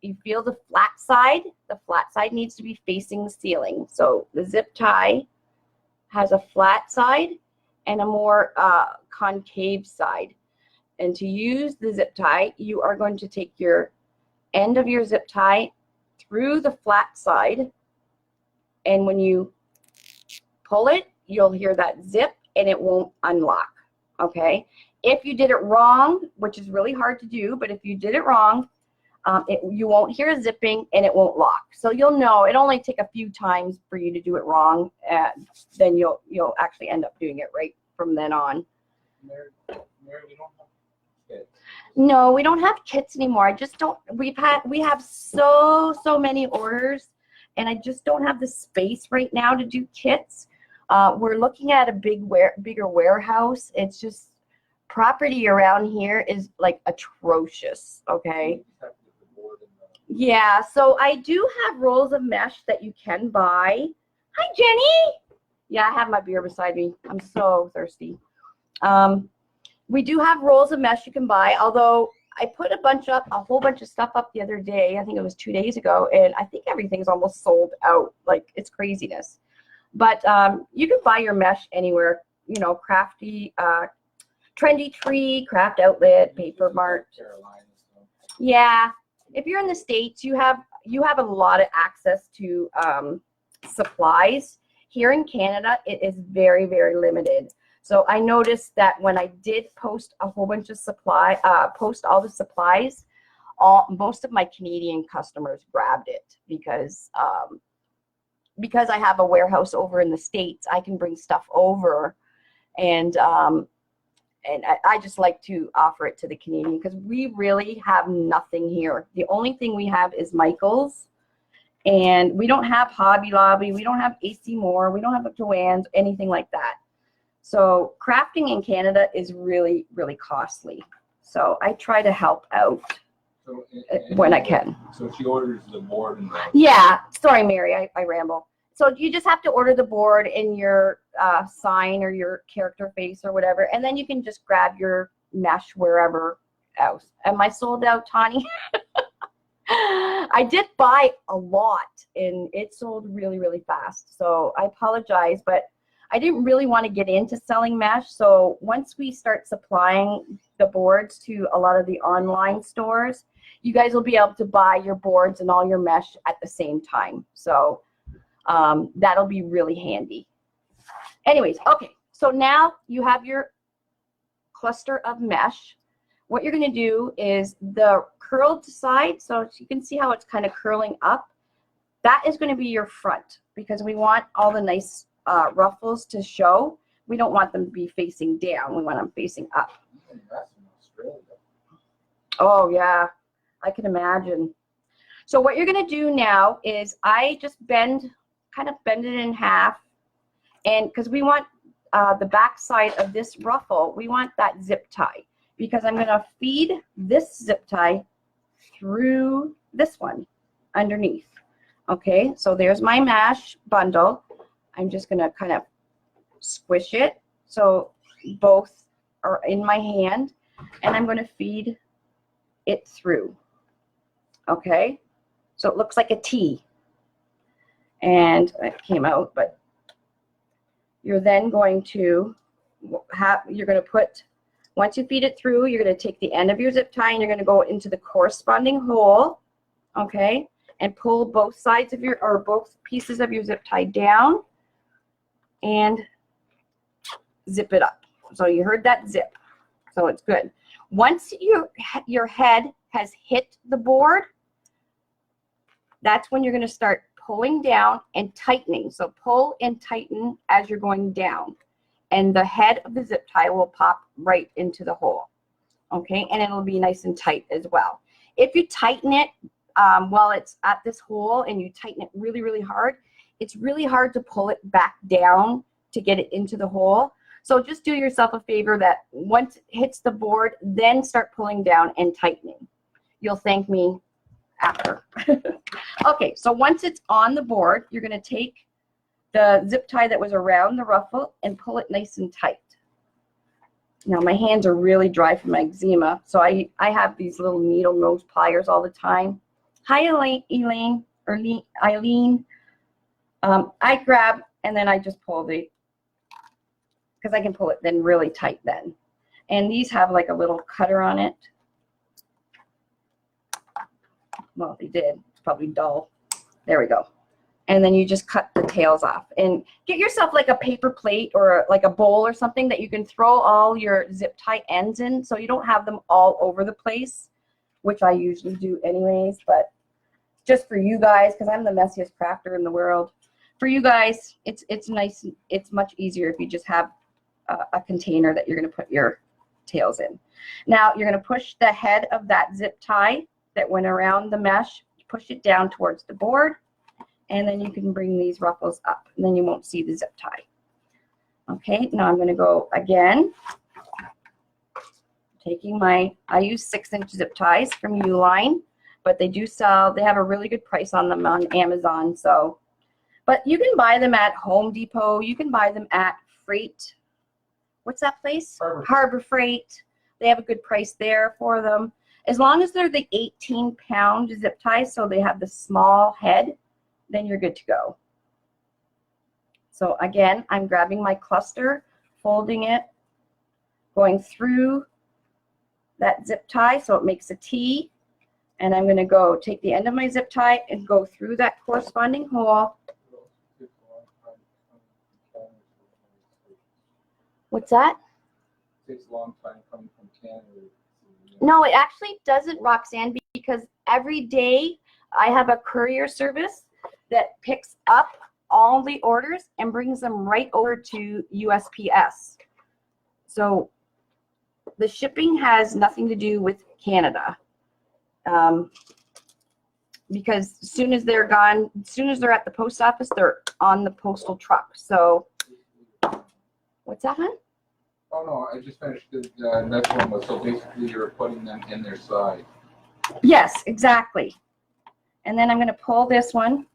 S1: you feel the flat side needs to be facing the ceiling. So the zip tie has a flat side and a more concave side. And to use the zip tie, you are going to take your end of your zip tie through the flat side, and when you pull it, you'll hear that zip and it won't unlock. Okay, if you did it wrong, which is really hard to do, but if you did it wrong, you won't hear zipping and it won't lock. So you'll know it only take a few times for you to do it wrong, and then you'll actually end up doing it right from then on.
S2: Mary, we don't have kits.
S1: No, we don't have kits anymore. I just don't. We have so many orders, and I just don't have the space right now to do kits. We're looking at a bigger warehouse. It's just property around here is like atrocious. Okay. Yeah, so I do have rolls of mesh that you can buy. Hi, Jenny. Yeah, I have my beer beside me. I'm so thirsty. We do have rolls of mesh you can buy, although I put a whole bunch of stuff up the other day. I think it was 2 days ago, and I think everything's almost sold out. Like, it's craziness. But you can buy your mesh anywhere, you know, Crafty, Trendy Tree, Craft Outlet, Paper Mart. Yeah. If you're in the States, you have a lot of access to supplies. Here in Canada, it is very, very limited. So I noticed that when I did post a whole bunch of post all the supplies, most of my Canadian customers grabbed it because I have a warehouse over in the States. I can bring stuff over, and I just like to offer it to the Canadian because we really have nothing here. The only thing we have is Michael's, and we don't have Hobby Lobby. We don't have AC Moore. We don't have Joann's, anything like that. So crafting in Canada is really, really costly. So I try to help out when I can.
S2: So she orders the board and
S1: yeah. Sorry, Mary, I ramble. So you just have to order the board in your sign or your character face or whatever, and then you can just grab your mesh wherever else. Am I sold out, Tani? I did buy a lot, and it sold really, really fast. So I apologize, but I didn't really want to get into selling mesh. So once we start supplying the boards to a lot of the online stores, you guys will be able to buy your boards and all your mesh at the same time. So that'll be really handy. Anyways, okay, so now you have your cluster of mesh. What you're going to do is the curled side, so you can see how it's kind of curling up, that is going to be your front, because we want all the nice ruffles to show. We don't want them to be facing down. We want them facing up. Oh, yeah, I can imagine. So what you're going to do now is I just kind of bend it in half, and because we want the back side of this ruffle, we want that zip tie, because I'm going to feed this zip tie through this one underneath. Okay, so there's my mesh bundle. I'm just going to kind of squish it so both are in my hand, and I'm going to feed it through. Okay, so it looks like a T, and it came out, but you're then going to put, once you feed it through, you're going to take the end of your zip tie and you're going to go into the corresponding hole, okay, and pull both sides of both pieces of your zip tie down and zip it up. So you heard that zip, so it's good. Once your head has hit the board, that's when you're going to start pulling down and tightening. So pull and tighten as you're going down, and the head of the zip tie will pop right into the hole. Okay, and it'll be nice and tight as well. If you tighten it while it's at this hole and you tighten it really, really hard, it's really hard to pull it back down to get it into the hole. So just do yourself a favor that once it hits the board, then start pulling down and tightening. You'll thank me after. Okay, so once it's on the board, you're going to take the zip tie that was around the ruffle and pull it nice and tight. Now my hands are really dry from my eczema, so I have these little needle nose pliers all the time. Hi, Eileen. I grab and then I just pull because I can pull it then really tight then. And these have like a little cutter on it. Well, they did. It's probably dull. There we go. And then you just cut the tails off and get yourself like a paper plate or like a bowl or something that you can throw all your zip tie ends in, so you don't have them all over the place, which I usually do anyways, but just for you guys, because I'm the messiest crafter in the world. For you guys, it's nice. It's much easier if you just have a container that you're going to put your tails in. Now you're going to push the head of that zip tie that went around the mesh, push it down towards the board, and then you can bring these ruffles up, and then you won't see the zip tie. Okay, now I'm going to go again. Taking my, I use 6-inch zip ties from Uline, but they do sell, they have a really good price on them on Amazon. So, but you can buy them at Home Depot. You can buy them at Freight. What's that place? Harbor Freight. They have a good price there for them. As long as they're the 18-pound zip ties, so they have the small head, then you're good to go. So again, I'm grabbing my cluster, folding it, going through that zip tie so it makes a T, and I'm going to go take the end of my zip tie and go through that corresponding hole. What's that?
S2: It takes a long time coming from Canada.
S1: No, it actually doesn't, Roxanne, because every day I have a courier service that picks up all the orders and brings them right over to USPS. So the shipping has nothing to do with Canada. Because as soon as they're gone, as soon as they're at the post office, they're on the postal truck. So what's that, hon?
S2: Oh no, I just finished the next one was, so basically you're putting them in their side.
S1: Yes, exactly. And then I'm going to pull this one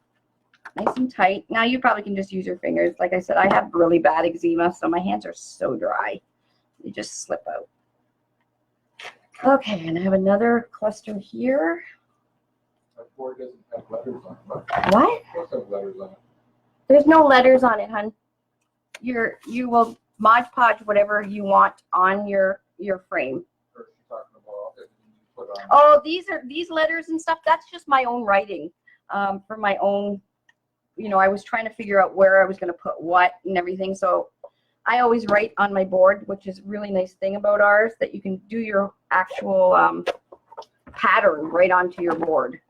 S1: nice and tight. Now you probably can just use your fingers. Like I said, I have really bad eczema, so my hands are so dry. They just slip out. Okay, and I have another cluster here.
S2: My board doesn't have letters on it. But
S1: What?
S2: it does have letters on it.
S1: There's no letters on it, hun. You will Modge Podge whatever you want on your frame.
S2: Or she's talking about everything you put on.
S1: Oh, these letters and stuff, that's just my own writing. For my own, you know, I was trying to figure out where I was going to put what and everything. So I always write on my board, which is a really nice thing about ours, that you can do your actual pattern right onto your board.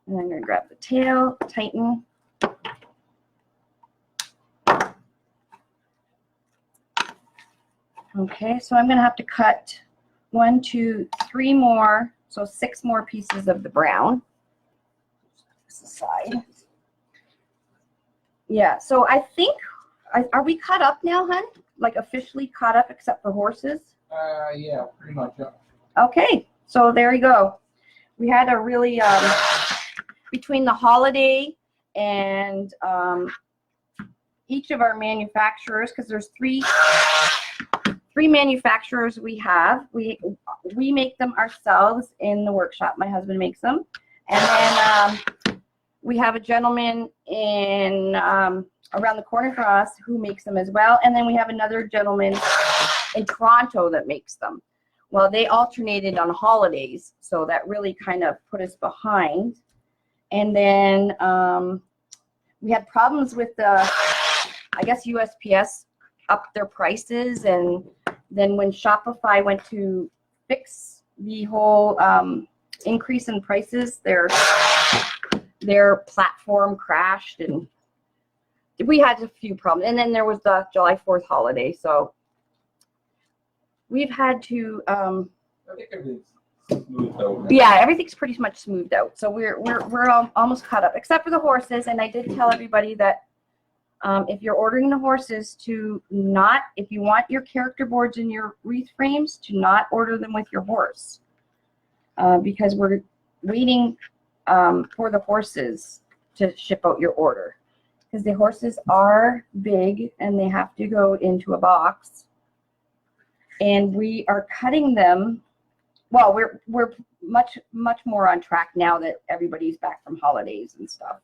S1: And I'm going to grab the tail, tighten. Okay, so I'm going to have to cut 1, 2, 3 more, so 6 more pieces of the brown. This aside. Yeah, so I think, are we caught up now, hun? Like officially caught up except for horses?
S2: Yeah, pretty much. Yeah.
S1: Okay, so there you go. We had a really, between the holiday and each of our manufacturers, because there's three manufacturers we have. We make them ourselves in the workshop. My husband makes them. And then we have a gentleman in around the corner from us who makes them as well. And then we have another gentleman in Toronto that makes them. Well, they alternated on holidays, so that really kind of put us behind. And then we had problems with the, I guess USPS upped their prices, and then when Shopify went to fix the whole increase in prices, their platform crashed, and we had a few problems. And then there was the July 4th holiday, so we've had to
S2: I think everything's smoothed out now.
S1: yeah, everything's pretty much smoothed out, so we're almost caught up, except for the horses. And I did tell everybody that if you're ordering the horses, to not, if you want your character boards and your wreath frames, to not order them with your horse, because we're waiting for the horses to ship out your order, because the horses are big and they have to go into a box, and we are cutting them. Well, we're much more on track now that everybody's back from holidays and stuff.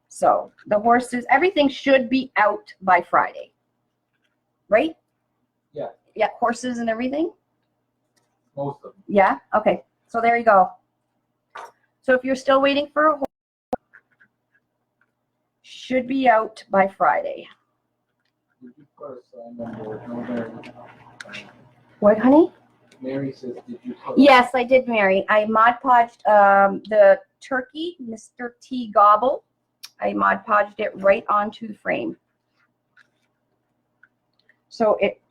S1: So the horses, everything should be out by Friday, right?
S2: Yeah.
S1: Yeah, horses and everything?
S2: Most of them.
S1: Yeah? Okay. So there you go. So if you're still waiting for a horse, should be out by Friday.
S2: Did you put a sign on board? No, Mary.
S1: What, honey?
S2: Mary says, did you put
S1: Yes, I did, Mary. I Modge Podged the turkey, Mr. T Gobble. I Modge Podged it right onto the frame. So it,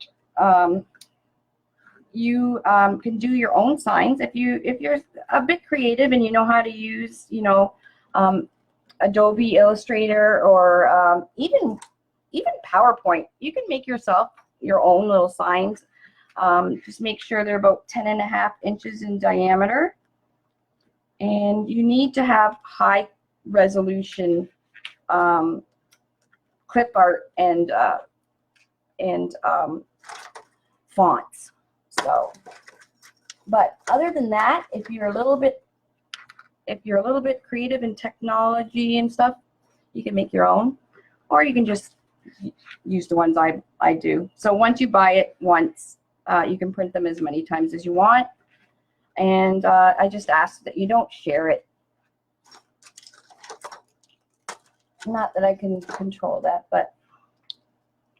S1: you can do your own signs if you're a bit creative and you know how to use, you know, Adobe Illustrator, or even even PowerPoint. You can make yourself your own little signs. Just make sure they're about 10.5 inches in diameter. And you need to have high resolution clip art and fonts. So, but other than that, if you're a little bit creative in technology and stuff, you can make your own, or you can just use the ones I do. So once you buy it once, you can print them as many times as you want. And I just ask that you don't share it. Not that I can control that, but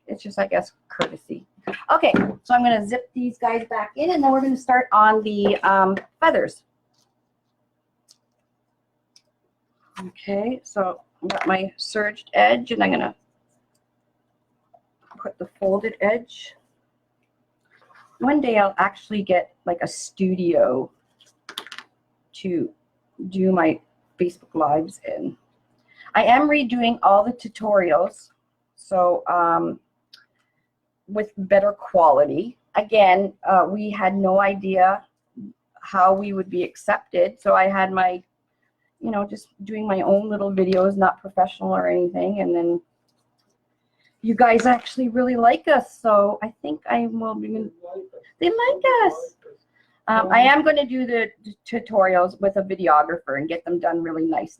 S1: it's just, I guess, courtesy. Okay, so I'm going to zip these guys back in, and then we're going to start on the feathers. Okay, so I've got my serged edge, and I'm going to put the folded edge. One day I'll actually get like a studio to do my Facebook Lives in. I am redoing all the tutorials, so with better quality. Again, we had no idea how we would be accepted, so I had my, you know, just doing my own little videos, not professional or anything, and then you guys actually really like us, so I think I will be. They like us. I am going to do the tutorials with a videographer and get them done really nice.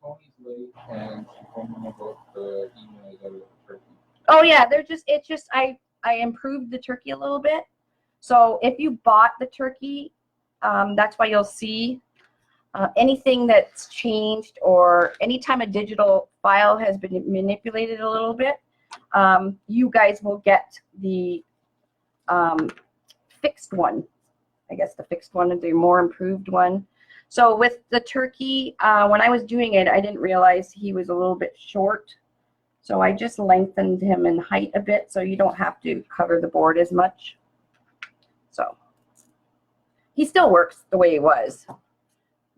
S2: Tony's late, and she told me about the emails out of the turkey.
S1: Oh yeah, it's just I improved the turkey a little bit. So if you bought the turkey, that's why you'll see anything that's changed, or anytime a digital file has been manipulated a little bit, you guys will get the fixed one. I guess the fixed one, the more improved one. So with the turkey, when I was doing it, I didn't realize he was a little bit short. So I just lengthened him in height a bit, so you don't have to cover the board as much. So he still works the way he was,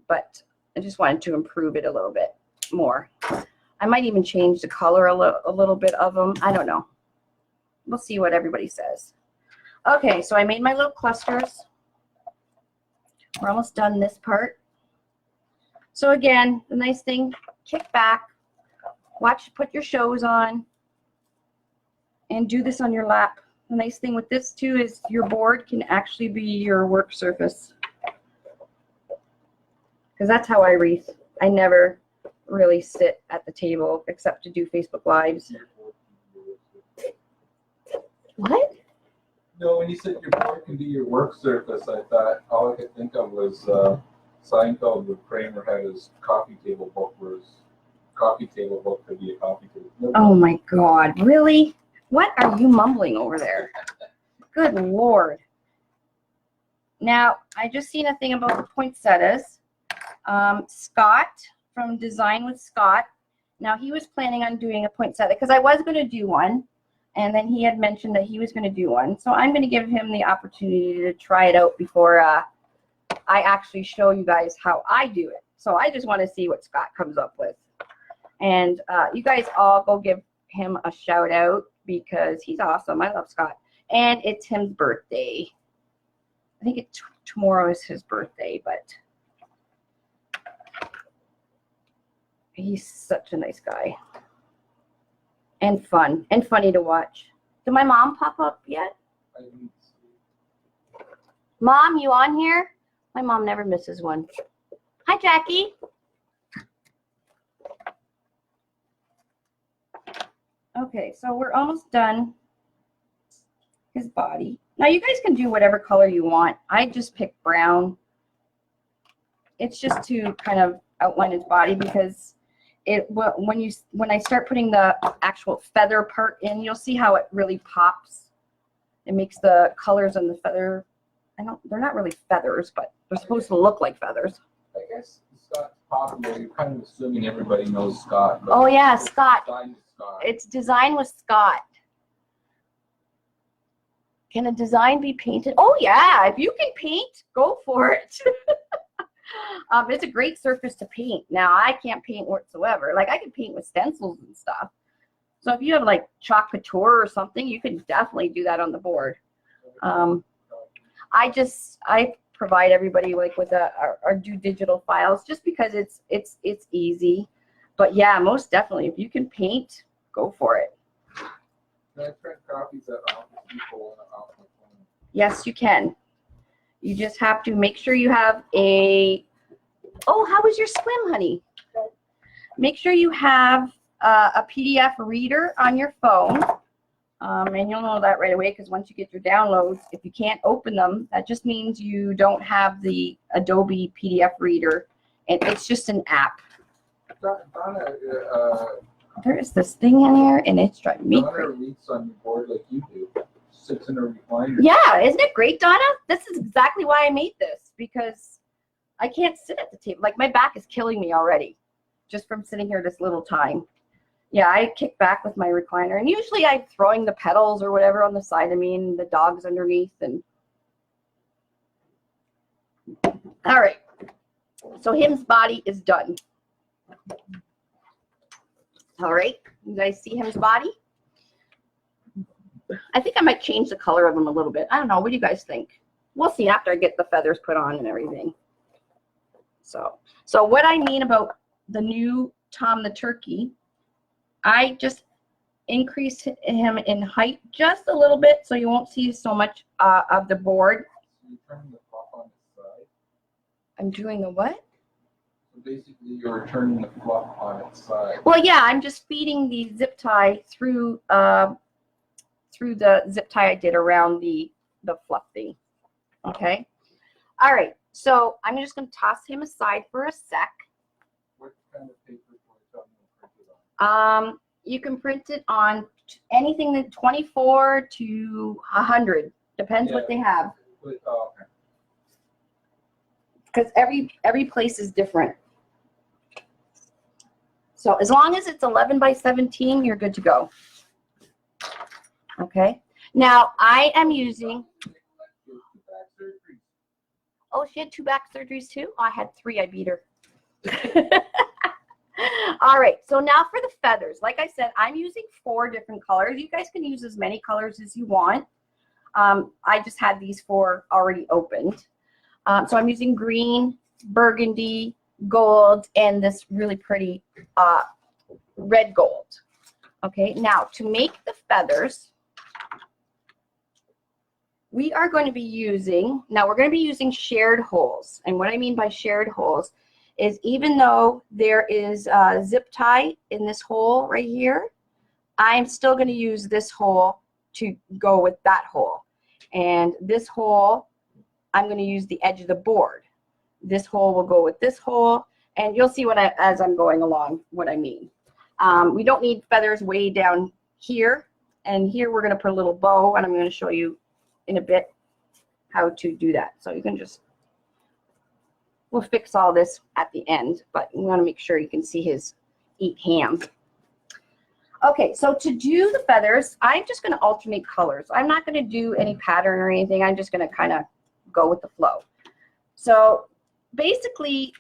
S1: but I just wanted to improve it a little bit more. I might even change the color a little bit of them. I don't know. We'll see what everybody says. Okay, so I made my little clusters. We're almost done this part. So again, the nice thing, kick back, watch, put your shows on, and do this on your lap. The nice thing with this too is your board can actually be your work surface. Because that's how I wreath. I never really sit at the table except to do Facebook Lives. What?
S2: No, when you said your board can be your work surface, I thought all I could think of was Seinfeld, where Kramer had his coffee table book, where his coffee table book could be a coffee table.
S1: Oh my God, really? What are you mumbling over there? Good Lord. Now, I just seen a thing about the poinsettias. Scott from Design with Scott. Now, he was planning on doing a poinsettia because I was going to do one. And then he had mentioned that he was going to do one. So I'm going to give him the opportunity to try it out before I actually show you guys how I do it. So I just want to see what Scott comes up with. And you guys all go give him a shout out because he's awesome. I love Scott. And it's his birthday. I think tomorrow is his birthday, but he's such a nice guy. And fun and funny to watch. Did my mom pop up yet? Mom, you on here? My mom never misses one. Hi, Jackie. Okay, so we're almost done his body. Now you guys can do whatever color you want. I just picked brown. It's just to kind of outline his body because when I start putting the actual feather part in, you'll see how it really pops. It makes the colors on the feather, they're not really feathers, but they're supposed to look like feathers.
S2: I guess Scott's popular. You're kind of assuming everybody knows Scott.
S1: Oh yeah, Scott.
S2: Scott.
S1: It's Design with Scott. Can a design be painted? Oh yeah, if you can paint, go for it. It's a great surface to paint. Now, I can't paint whatsoever. Like, I can paint with stencils and stuff, So if you have like chalk couture or something, you can definitely do that on the board. I provide everybody like with our do digital files just because it's easy. But yeah, most definitely, if you can paint, go for it.
S2: Can I print copies at office people and off my phone?
S1: Yes, you can. You just have to make sure you have a. Oh, how was your swim, honey? Make sure you have a PDF reader on your phone. And you'll know that right away because once you get your downloads, if you can't open them, that just means you don't have the Adobe PDF reader. And it's just an app.
S2: Donna,
S1: There is this thing in here, and it's driving me
S2: Donna
S1: crazy.
S2: reads on your board like you do. Sits in a recliner.
S1: Yeah, isn't it great, Donna? This is exactly why I made this, because I can't sit at the table. Like, my back is killing me already just from sitting here this little time. Yeah, I kick back with my recliner, and usually I'm throwing the pedals or whatever on the side of me and the dog's underneath. And all right, so him's body is done. All right, you guys see him's body? I think I might change the color of him a little bit. I don't know. What do you guys think? We'll see after I get the feathers put on and everything. So what I mean about the new Tom the Turkey, I just increased him in height just a little bit so you won't see so much of the board.
S2: So you turn the fluff on its side.
S1: I'm doing the what?
S2: So basically, you're turning the fluff on its side.
S1: Well, yeah, I'm just feeding the zip tie through the zip tie I did around the fluff thing. Okay. All right. So I'm just going to toss him aside for a sec.
S2: What kind of paper do I tell you to print it on?
S1: You can print it on anything that 24 to 100. Depends what they have.
S2: Oh, okay.
S1: Because every place is different. So as long as it's 11 by 17, you're good to go. Okay. Now I am using. Oh, she had 2 back surgeries too? Oh, I had 3. I beat her. All right. So now for the feathers. Like I said, I'm using 4 different colors. You guys can use as many colors as you want. I just had these 4 already opened. So I'm using green, burgundy, gold, and this really pretty red gold. Okay. Now to make the feathers, we are going to be using, we're going to be using shared holes. And what I mean by shared holes is even though there is a zip tie in this hole right here, I'm still going to use this hole to go with that hole. And this hole, I'm going to use the edge of the board. This hole will go with this hole. And you'll see as I'm going along what I mean. We don't need feathers way down here. And here we're going to put a little bow, and I'm going to show you in a bit how to do that. So you can we'll fix all this at the end, but you want to make sure you can see his eat ham. Okay, so to do the feathers, I'm just going to alternate colors. I'm not going to do any pattern or anything. I'm just going to kind of go with the flow. So basically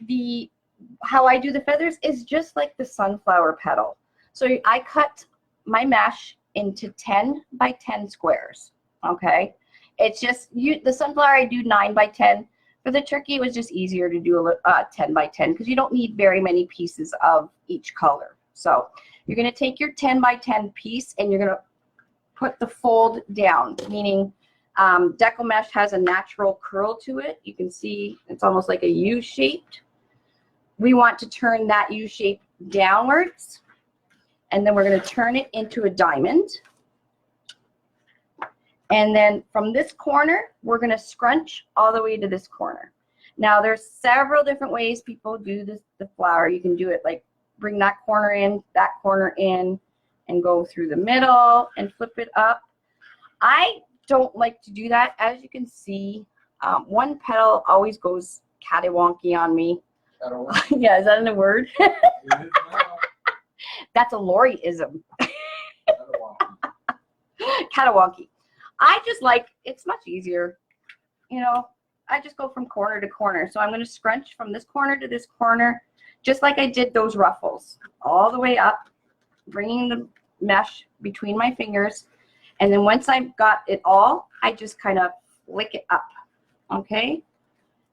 S1: how I do the feathers is just like the sunflower petal. So I cut my mesh into 10 by 10 squares. Okay. It's just the sunflower I do 9 by 10. For the turkey, it was just easier to do 10 by 10 because you don't need very many pieces of each color. So you're going to take your 10 by 10 piece and you're going to put the fold down, meaning deco mesh has a natural curl to it. You can see it's almost like a U shaped. We want to turn that U shape downwards, and then we're going to turn it into a diamond. And then from this corner, we're going to scrunch all the way to this corner. Now, there's several different ways people do the flower. You can do it like bring that corner in, and go through the middle and flip it up. I don't like to do that. As you can see, one petal always goes catty-wonky on me. Yeah, is that in a word?
S2: It is now.
S1: That's a Lori-ism. Catty-wonky. I just it's much easier, I just go from corner to corner. So I'm going to scrunch from this corner to this corner, just like I did those ruffles, all the way up, bringing mesh between my fingers. And then once I've got it all, I just kind of flick it up, okay?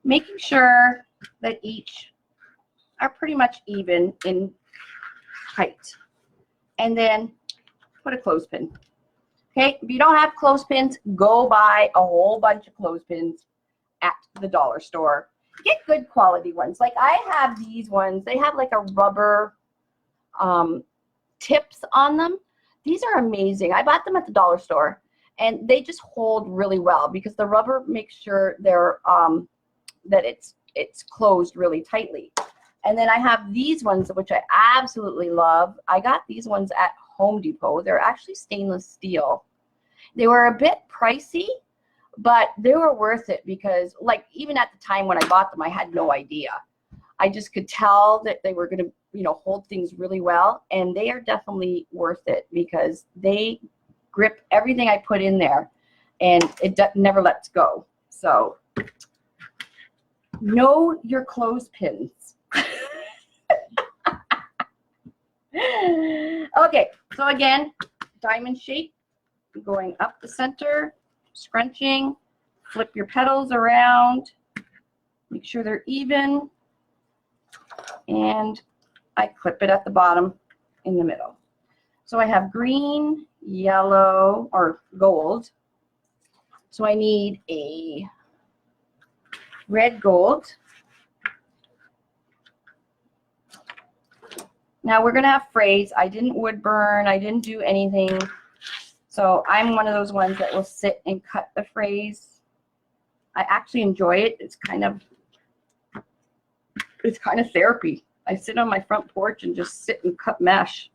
S1: Making sure that each are pretty much even in height. And then put a clothespin. Okay, if you don't have clothespins, go buy a whole bunch of clothespins at the dollar store. Get good quality ones. Like I have these ones. They have like a rubber tips on them. These are amazing. I bought them at the dollar store, and they just hold really well because the rubber makes sure they're that it's closed really tightly. And then I have these ones, which I absolutely love. I got these ones at Home Depot. They're actually stainless steel. They were a bit pricey, but they were worth it because, like, even at the time when I bought them, I had no idea. I just could tell that they were going to, you know, hold things really well, and they are definitely worth it because they grip everything I put in there, and it never lets go. So, know your clothespins. Okay, so again, diamond shape, going up the center, scrunching, flip your petals around, make sure they're even, and I clip it at the bottom in the middle. So I have green, yellow, or gold. So I need a red gold. Now we're gonna have frays. I didn't wood burn, I didn't do anything. So I'm one of those ones that will sit and cut the frays. I actually enjoy it. It's kind of therapy. I sit on my front porch and just sit and cut mesh.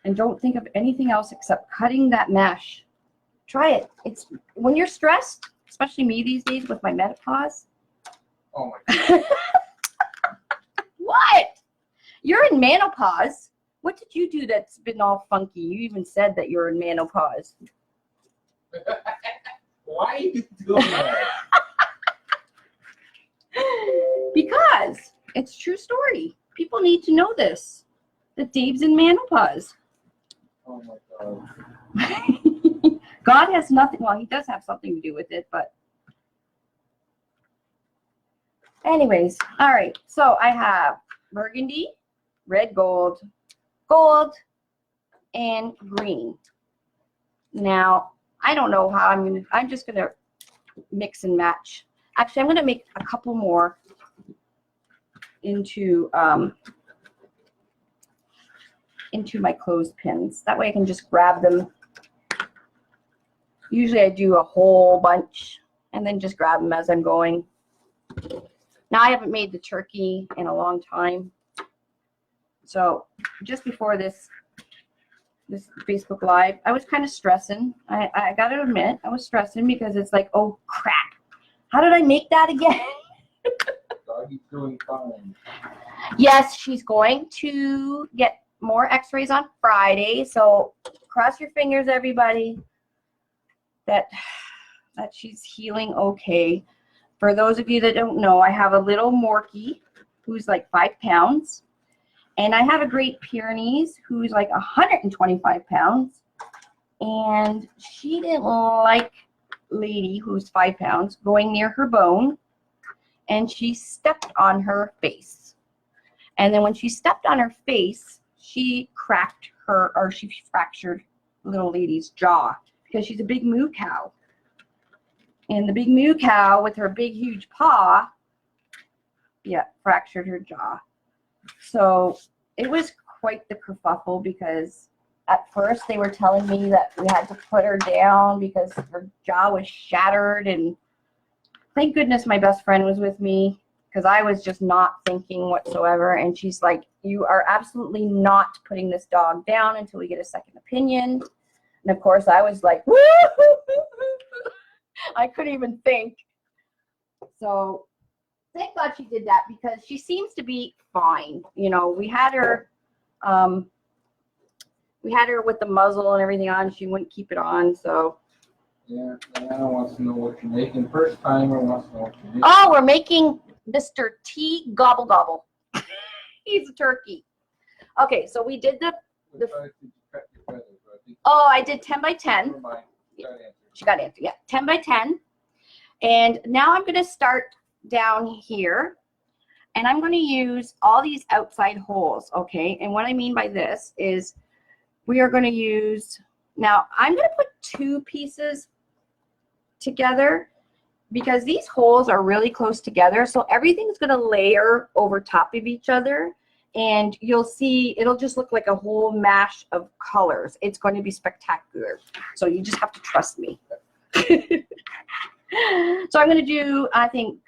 S1: And don't think of anything else except cutting that mesh. Try it. It's when you're stressed, especially me these days with my menopause.
S2: Oh my God.
S1: What? You're in menopause. What did you do that's been all funky? You even said that you're in menopause.
S2: Why are you doing that?
S1: Because it's true story. People need to know this. That Dave's in menopause.
S2: Oh my God.
S1: God has nothing. Well, he does have something to do with it, but anyways, all right. So I have burgundy, red gold, gold, and green. Now, I don't know how I'm just gonna mix and match. Actually, I'm gonna make a couple more into my clothespins. That way I can just grab them. Usually I do a whole bunch and then just grab them as I'm going. Now I haven't made the turkey in a long time. So just before this Facebook Live, I was kind of stressing. I got to admit, I was stressing because it's like, oh crap, how did I make that again?
S2: Doggy's doing fine.
S1: Yes, she's going to get more x-rays on Friday. So cross your fingers, everybody, that she's healing okay. For those of you that don't know, I have a little Morkie who's like 5 pounds. And I have a Great Pyrenees who's like 125 pounds. And she didn't like Lady, who's 5 pounds, going near her bone. And she stepped on her face. And then when she stepped on her face, she cracked her, or she fractured little lady's jaw because she's a big moo cow. And the big moo cow with her big, huge paw, yeah, fractured her jaw. So it was quite the kerfuffle because at first they were telling me that we had to put her down because her jaw was shattered. And thank goodness my best friend was with me because I was just not thinking whatsoever. And she's like, you are absolutely not putting this dog down until we get a second opinion. And of course I was like, woo! I couldn't even think. So thank God she did that because she seems to be fine. You know, we had her with the muzzle and everything on. She wouldn't keep it on, so.
S2: Yeah, Diana wants to know what you're making. First timer wants to know what you're making.
S1: Oh, we're making Mr. T Gobble Gobble. He's a turkey. Okay, so we did the
S2: What size did you cut your feathers? I think
S1: Oh, I did 10 by 10.
S2: Never mind. Got answered.
S1: She got answered. Yeah, 10 by 10. And now I'm going to start down here. And I'm going to use all these outside holes, okay? And what I mean by this is we are going to use, now I'm going to put 2 pieces together because these holes are really close together. So everything's going to layer over top of each other. And you'll see, it'll just look like a whole mash of colors. It's going to be spectacular. So you just have to trust me. So I'm going to do, I'm going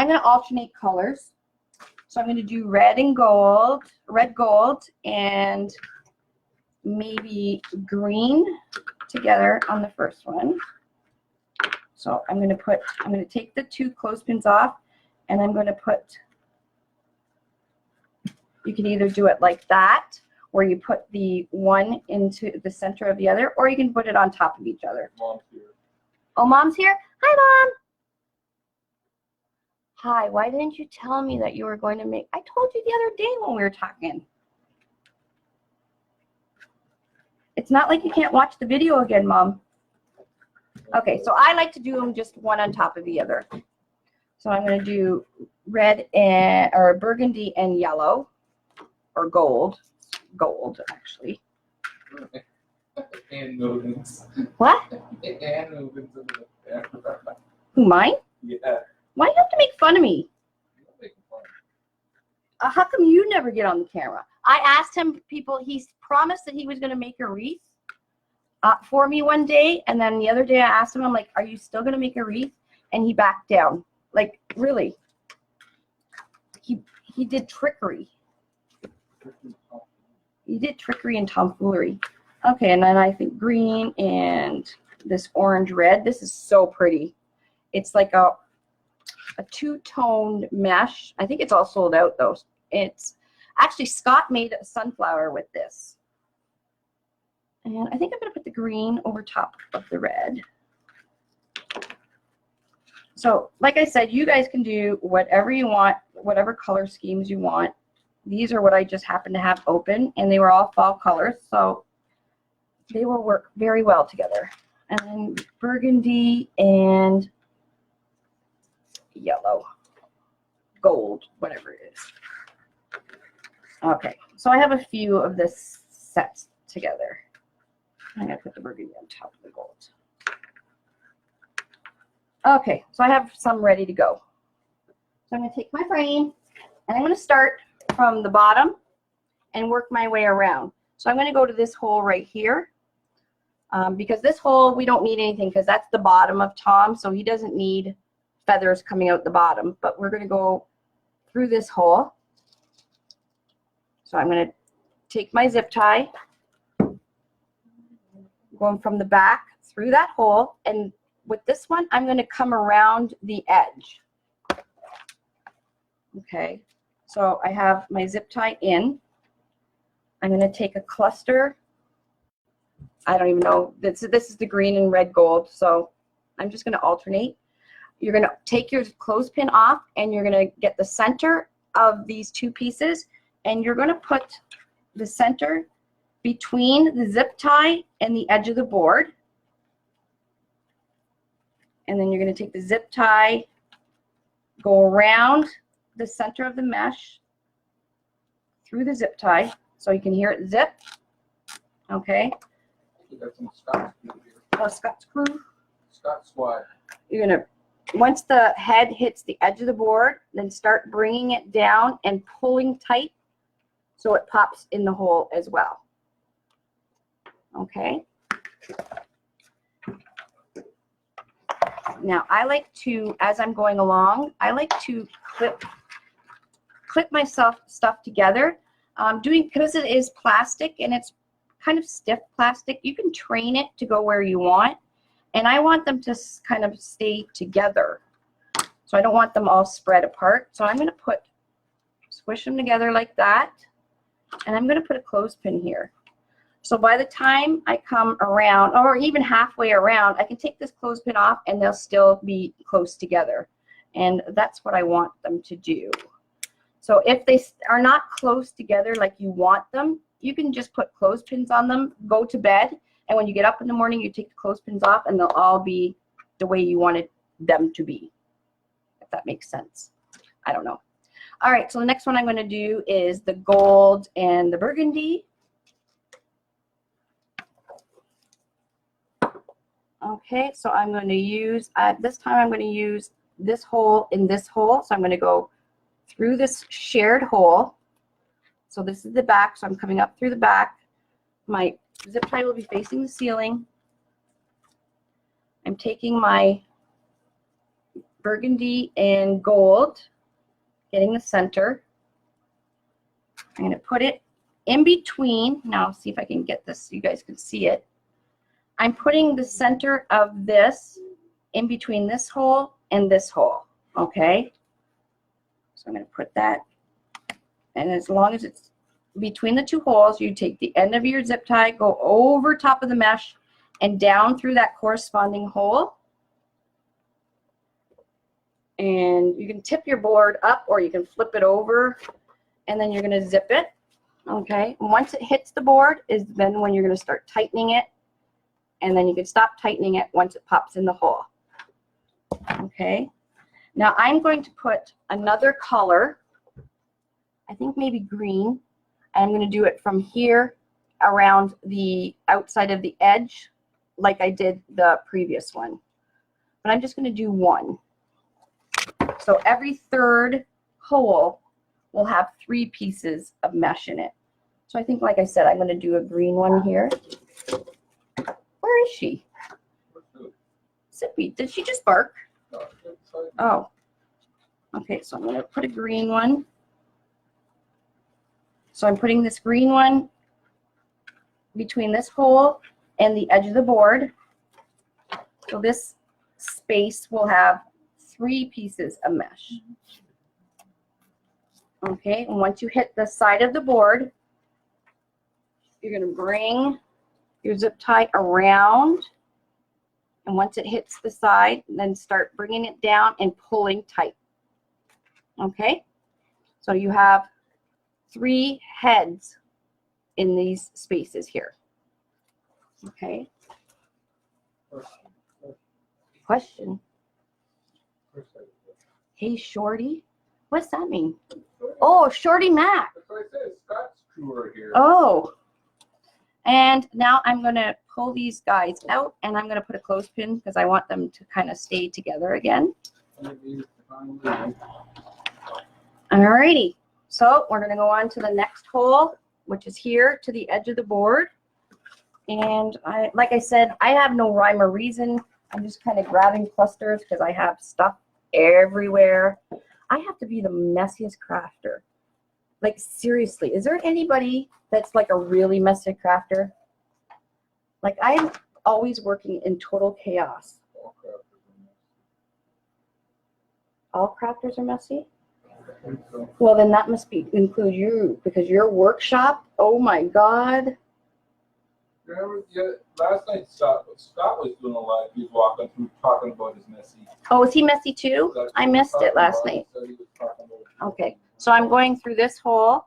S1: to alternate colors. So I'm going to do red gold, and maybe green together on the first one. So I'm going to take the 2 clothespins off, and I'm going to put, you can either do it like that, where you put the one into the center of the other, or you can put it on top of each other.
S2: Mom's here.
S1: Oh, Mom's here? Hi, Mom. Hi, why didn't you tell me that you were going to make, I told you the other day when we were talking. It's not like you can't watch the video again, Mom. Okay, so I like to do them just one on top of the other. So I'm going to do red or burgundy and yellow, or gold actually.
S2: And movements.
S1: What?
S2: And movements.
S1: Who, mine?
S2: Yeah.
S1: Why do you have to make fun of me?
S2: You're making fun.
S1: How come you never get on the camera? I asked him, he's promised that he was going to make a wreath for me one day. And then the other day I asked him, I'm like, are you still going to make a wreath? And he backed down. Like, really? He did trickery. He did trickery and tomfoolery. Okay, and then I think green and this orange red. This is so pretty. It's like a 2-toned mesh. I think it's all sold out though. It's actually, Scott made a sunflower with this. And I think I'm going to put the green over top of the red. So like I said, you guys can do whatever you want, whatever color schemes you want. These are what I just happened to have open, and they were all fall colors, so they will work very well together. And then burgundy and yellow, gold, whatever it is. Okay, so I have a few of this set together. I'm going to put the burgundy on top of the gold. Okay, so I have some ready to go. So I'm going to take my frame, and I'm going to start from the bottom and work my way around. So I'm going to go to this hole right here. Because this hole, we don't need anything because that's the bottom of Tom, so he doesn't need feathers coming out the bottom. But we're going to go through this hole. So I'm going to take my zip tie, going from the back through that hole, and with this one, I'm going to come around the edge. Okay, so I have my zip tie in. I'm going to take a cluster. I don't even know. This is the green and red gold, so I'm just going to alternate. You're going to take your clothespin off, and you're going to get the center of these 2 pieces, and you're going to put the center between the zip tie and the edge of the board. And then you're going to take the zip tie, go around the center of the mesh through the zip tie, so you can hear it zip. Okay.
S2: We got some Scott's glue here.
S1: Oh, Scott's glue.
S2: Scott's squad.
S1: You're going to, once the head hits the edge of the board, then start bringing it down and pulling tight so it pops in the hole as well. Okay. Now I like to, as I'm going along, I like to clip my stuff together. Because it is plastic and it's kind of stiff plastic, you can train it to go where you want. And I want them to kind of stay together. So I don't want them all spread apart. So I'm going to squish them together like that. And I'm going to put a clothespin here. So by the time I come around, or even halfway around, I can take this clothespin off and they'll still be close together. And that's what I want them to do. So if they are not close together like you want them, you can just put clothespins on them, go to bed, and when you get up in the morning, you take the clothespins off, and they'll all be the way you wanted them to be, if that makes sense. I don't know. All right, so the next one I'm going to do is the gold and the burgundy. Okay, so I'm going to use, this time I'm going to use this hole in this hole. So I'm going to go through this shared hole. So this is the back, so I'm coming up through the back. My zip tie will be facing the ceiling. I'm taking my burgundy and gold, getting the center. I'm going to put it in between. Now see if I can get this so you guys can see it. I'm putting the center of this in between this hole and this hole, okay? So I'm going to put that, and as long as it's between the two holes, you take the end of your zip tie, go over top of the mesh, and down through that corresponding hole. And you can tip your board up or you can flip it over, and then you're going to zip it, okay? And once it hits the board is then when you're going to start tightening it, and then you can stop tightening it once it pops in the hole. Okay, now I'm going to put another color, I think maybe green. I'm going to do it from here around the outside of the edge like I did the previous one. But I'm just going to do one. So every third hole will have 3 pieces of mesh in it. So I think, like I said, I'm going to do a green one here. Where is she? Sippy, did she just bark? Oh. Okay, so I'm going to put a green one. So I'm putting this green one between this hole and the edge of the board. So this space will have 3 pieces of mesh. Okay, and once you hit the side of the board, you're going to bring your zip tie around, and once it hits the side, then start bringing it down and pulling tight. Okay, so you have 3 heads in these spaces here. Okay. Question. Hey, Shorty. What's that mean? Oh, Shorty Mac.
S2: That's what I said. Scott's crew here.
S1: Oh. And now I'm going to pull these guys out, and I'm going to put a clothespin because I want them to kind of stay together again. Alrighty. So we're going to go on to the next hole, which is here to the edge of the board. And like I said, I have no rhyme or reason. I'm just kind of grabbing clusters because I have stuff everywhere. I have to be the messiest crafter. Like, seriously, is there anybody that's like a really messy crafter? Like, I'm always working in total chaos. All crafters are messy? Well, then that must include you, because your workshop, oh my God.
S2: Remember, last night Scott was doing a live. He was walking through talking about his messy.
S1: Oh, is he messy too? I missed it last night. Okay, so I'm going through this hole,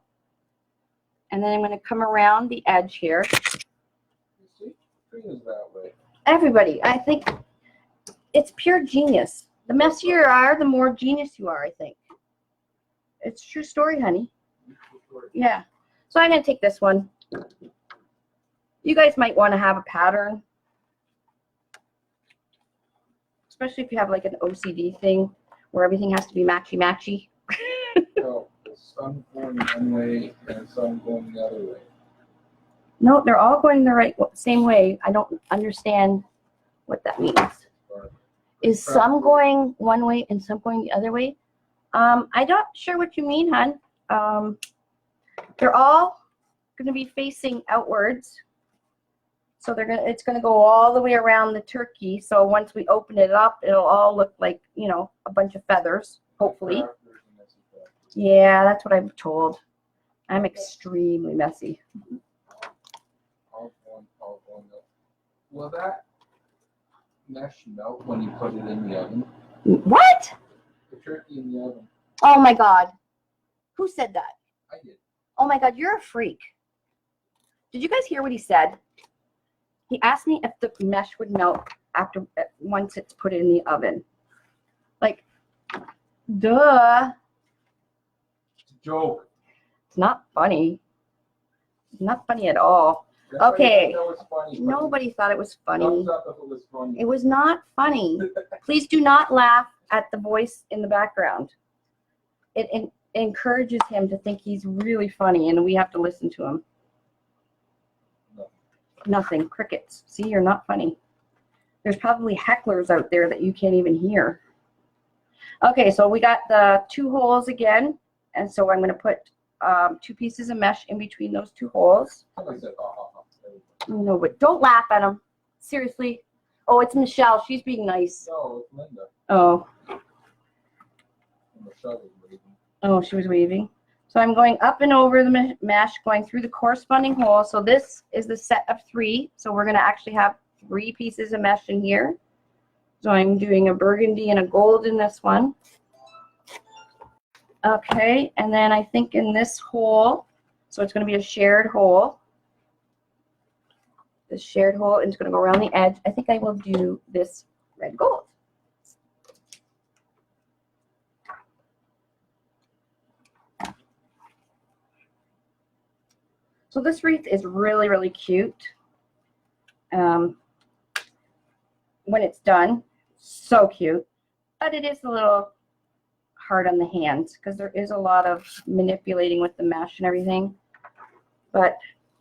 S1: and then I'm going to come around the edge here. Everybody, I think it's pure genius. The messier you are, the more genius you are, I think. It's a true story, honey. Yeah. So I'm going to take this one. You guys might want to have a pattern, especially if you have like an OCD thing where everything has to be matchy-matchy.
S2: No, the sun going one way and the sun going the other way.
S1: No, they're all going the same way. I don't understand what that means. Is some going one way and some going the other way? I'm not sure what you mean, hon. They're all going to be facing outwards. So it's going to go all the way around the turkey. So once we open it up, it'll all look like, you know, a bunch of feathers, hopefully. Yeah, that's what I'm told. I'm extremely messy.
S2: All going up. Will that mesh melt when you put it in the oven?
S1: What?
S2: The turkey in the oven.
S1: Oh my God. Who said that?
S2: I did.
S1: Oh my God, you're a freak. Did you guys hear what he said? He asked me if the mesh would melt once it's put in the oven. Like, duh.
S2: It's a joke.
S1: It's not funny. It's not funny at all.
S2: That's why
S1: Okay.
S2: that was funny.
S1: Nobody thought it was funny.
S2: Thumbs up if it was funny.
S1: It was not funny. Please do not laugh at the voice in the background. It encourages him to think he's really funny, and we have to listen to him.
S2: No.
S1: Nothing. Crickets. See, you're not funny. There's probably hecklers out there that you can't even hear. Okay, so we got the 2 holes again, and so I'm going to put 2 pieces of mesh in between those 2 holes.
S2: Somebody said,
S1: No, but don't laugh at them. Seriously. Oh, it's Michelle. She's being nice.
S2: No, it's Linda.
S1: Oh.
S2: And Michelle was waving.
S1: Oh, she was waving. So I'm going up and over the mesh, going through the corresponding hole. So this is the set of 3. So we're going to actually have 3 pieces of mesh in here. So I'm doing a burgundy and a gold in this one. Okay, and then I think in this hole, so it's going to be a shared hole. This shared hole, and it's going to go around the edge. I think I will do this red gold. So this wreath is really, really cute. When it's done, so cute. But it is a little hard on the hands because there is a lot of manipulating with the mesh and everything. But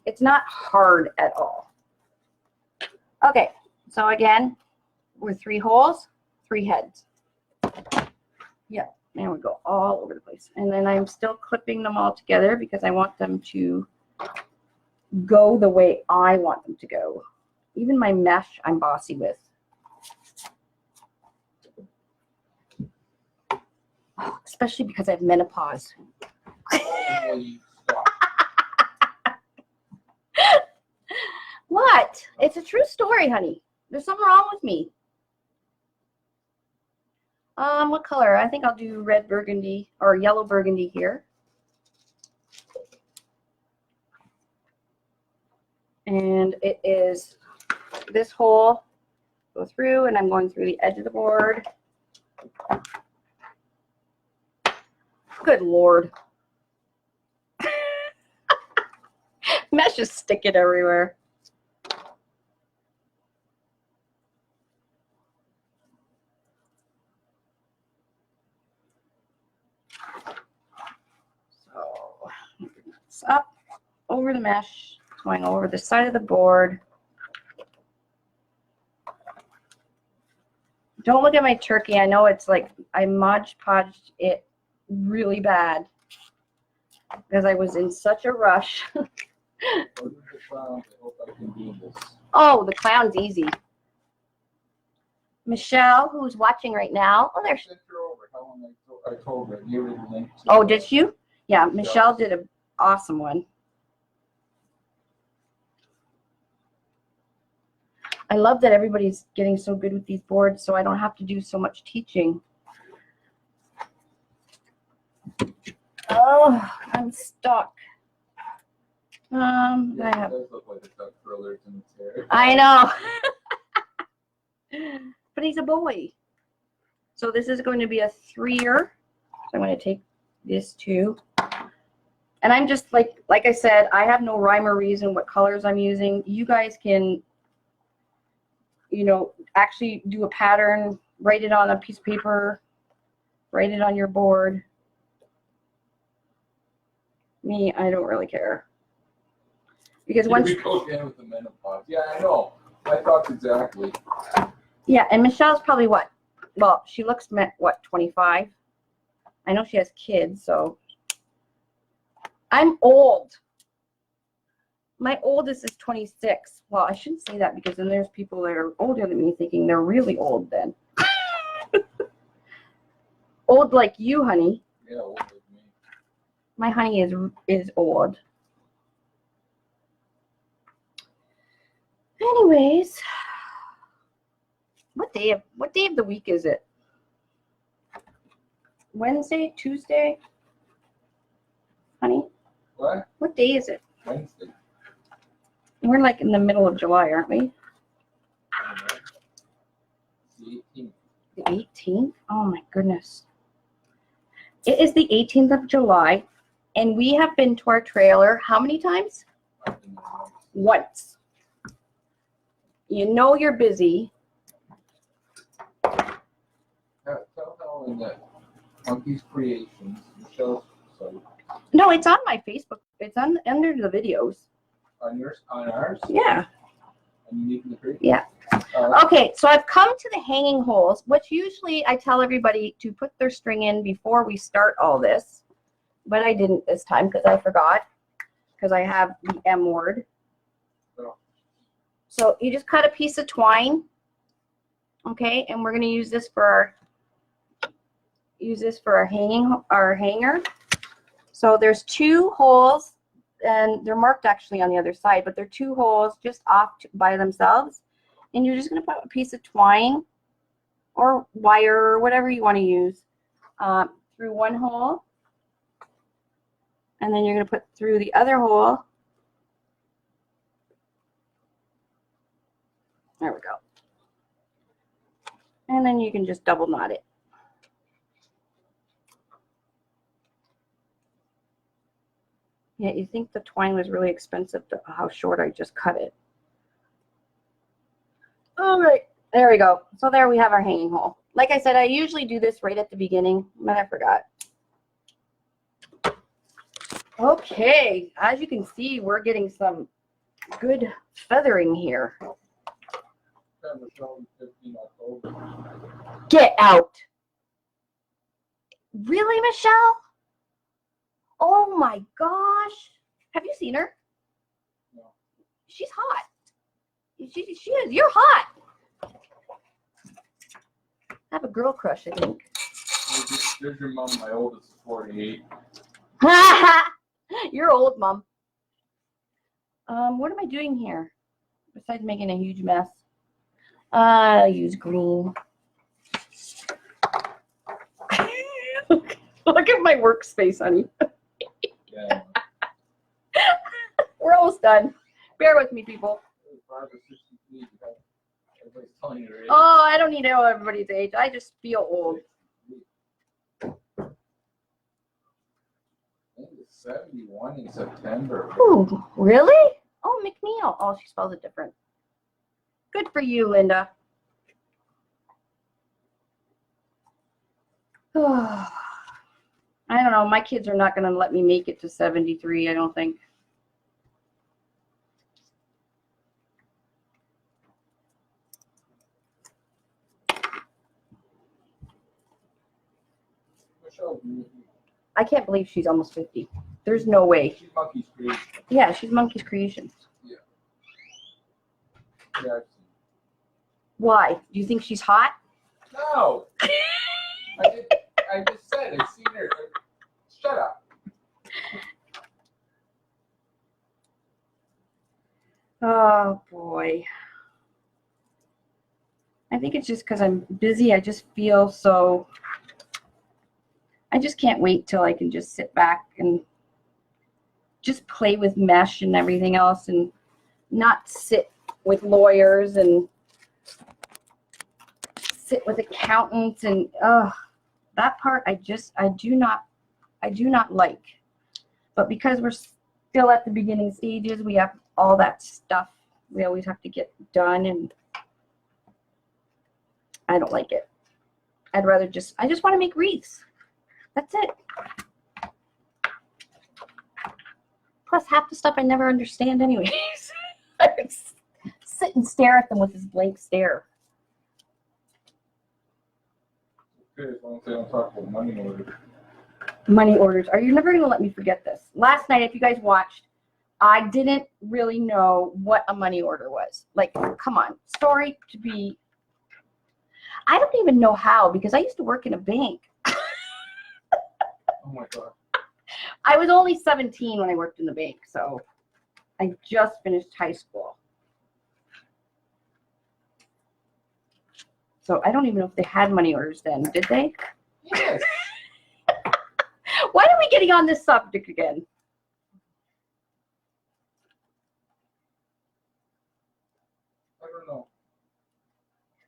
S1: it's not hard at all. Okay, so again, with 3 holes, 3 heads. Yeah, there we go, all over the place. And then I'm still clipping them all together because I want them to go the way I want them to go. Even my mesh, I'm bossy with. Oh, especially because I have menopause.
S2: Holy stop.
S1: What? It's a true story, honey. There's something wrong with me. What color? I think I'll do red burgundy or yellow burgundy here. And it is this hole, go through, and I'm going through the edge of the board. Good Lord. Mesh is sticking everywhere. So, it's up over the mesh, going over the side of the board. Don't look at my turkey. I know it's like I Modge Podged it really bad because I was in such a rush. Oh, the clown's easy. Michelle, who's watching right now. Oh, there's.
S2: I told her. Give her the link.
S1: Oh, did you? Yeah, Michelle did an awesome one. I love that everybody's getting so good with these boards, so I don't have to do so much teaching. Oh, I'm stuck.
S2: Yeah,
S1: I have.
S2: it does look like a duck thriller in its hair.
S1: I know. But he's a boy. So this is going to be a 3-er. So I'm going to take this too. And I'm just like I said, I have no rhyme or reason what colors I'm using. You guys can, you know, actually do a pattern, write it on a piece of paper, write it on your board. Me, I don't really care. Because once
S2: we go again with the menopause. Yeah, I know. My thoughts exactly.
S1: Yeah, and Michelle's probably what? Well, she looks what, 25? I know she has kids, so I'm old. My oldest is 26. Well, I shouldn't say that because then there's people that are older than me thinking they're really old then. Old like you, honey.
S2: Yeah, old like me.
S1: My honey is old. Anyways, what day of the week is it? Wednesday, Tuesday? Honey?
S2: What?
S1: What day is it?
S2: Wednesday.
S1: We're like in the middle of July, aren't we?
S2: The 18th.
S1: The 18th? Oh my goodness. It is the 18th of July, and we have been to our trailer how many times? Once. You know you're busy.
S2: Tell Helen that Monkey's Creations, Michelle's site.
S1: No, it's on my Facebook. It's on under the videos.
S2: On yours? On ours?
S1: Yeah.
S2: On Unique in the Creek?
S1: Yeah. Okay, so I've come to the hanging holes, which usually I tell everybody to put their string in before we start all this. But I didn't this time because I forgot. Because I have the M word.
S2: Oh.
S1: So you just cut a piece of twine. Okay, and we're going to use this for our hanger. So there's 2 holes, and they're marked actually on the other side, but they're 2 holes just off by themselves. And you're just going to put a piece of twine or wire or whatever you want to use through one hole. And then you're going to put through the other hole. There we go. And then you can just double knot it. Yeah, you think the twine was really expensive, how short I just cut it. All right, there we go. So there we have our hanging hole. Like I said, I usually do this right at the beginning, but I forgot. Okay, as you can see, we're getting some good feathering here.
S2: Michelle, 15 October.
S1: Get out. Really, Michelle? Oh my gosh. Have you seen her?
S2: No.
S1: She's hot. She is. You're hot. I have a girl crush, I think.
S2: There's your mom. My oldest is 48.
S1: You're old, Mom. What am I doing here? Besides making a huge mess. I'll use green. Look at my workspace, honey.
S2: Yeah.
S1: We're almost done. Bear with me, people.
S2: 5 or 6 feet. Everybody's telling you their age.
S1: Oh, I don't need to know everybody's age. I just feel old.
S2: I think it's 71 in September.
S1: Ooh, really? Oh, McNeil. Oh, she spells it different. Good for you, Linda. I don't know. My kids are not going to let me make it to 73, I don't think.
S2: Michelle,
S1: I can't believe she's almost 50. There's no way.
S2: she's Monkey's Creation.
S1: Yeah, she's Monkey's Creations.
S2: Yeah. Yeah, I've seen.
S1: Why? Do you think she's hot?
S2: No. I just said I've seen her. Shut up.
S1: Oh, boy. I think it's just because I'm busy. I just feel so... I just can't wait till I can just sit back and just play with mesh and everything else and not sit with lawyers and sit with accountants and that part I do not like. But because we're still at the beginning stages, we have all that stuff we always have to get done, and I don't like it. I just want to make wreaths. That's it. Plus, half the stuff I never understand anyways. I would sit and stare at them with this blank stare.
S2: Okay, as long as they don't talk about money orders.
S1: Money orders. Are you never going to let me forget this? Last night, if you guys watched, I didn't really know what a money order was. Like, come on. Story to be... I don't even know how, because I used to work in a bank.
S2: Oh my God.
S1: I was only 17 when I worked in the bank, so I just finished high school. So I don't even know if they had money orders then, did they?
S2: Yes.
S1: Why are we getting on this subject again?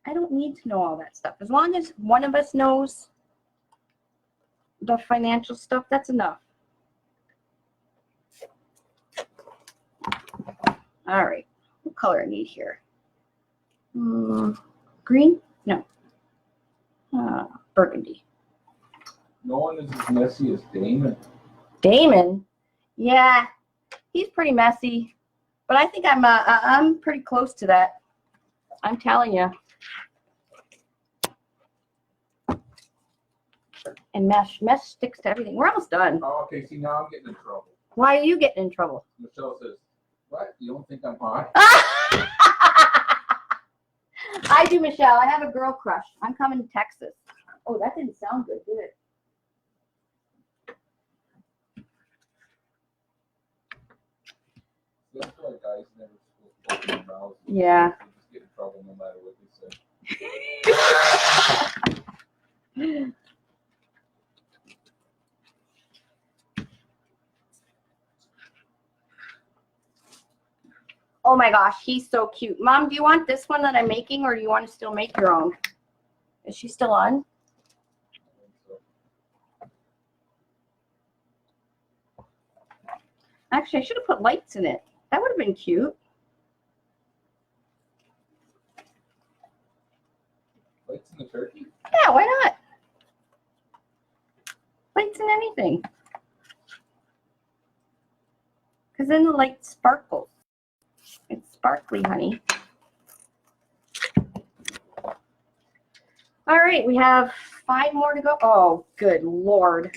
S1: I don't need to know all that stuff. As long as one of us knows the financial stuff, that's enough. All right. What color I need here? Green? No. Burgundy.
S2: No one is as messy as Damon.
S1: Damon? Yeah, he's pretty messy, but I think I'm pretty close to that. I'm telling you. And mesh sticks to everything. We're almost done.
S2: Oh, okay, see, now I'm getting in trouble.
S1: Why are you getting in trouble?
S2: Michelle says, what? You don't think I'm hot?
S1: I do, Michelle. I have a girl crush. I'm coming to Texas. Oh, that didn't sound good, did it?
S2: That's why guys never supposed to open their mouths.
S1: Yeah.
S2: They just get in trouble no matter what they say.
S1: Oh my gosh, he's so cute. Mom, do you want this one that I'm making, or do you want to still make your own? Is she still on? Actually, I should have put lights in it. That would have been cute.
S2: Lights in the turkey?
S1: Yeah, why not? Lights in anything. Because then the light sparkles. It's sparkly, honey. All right, we have 5 more to go. Oh, good Lord.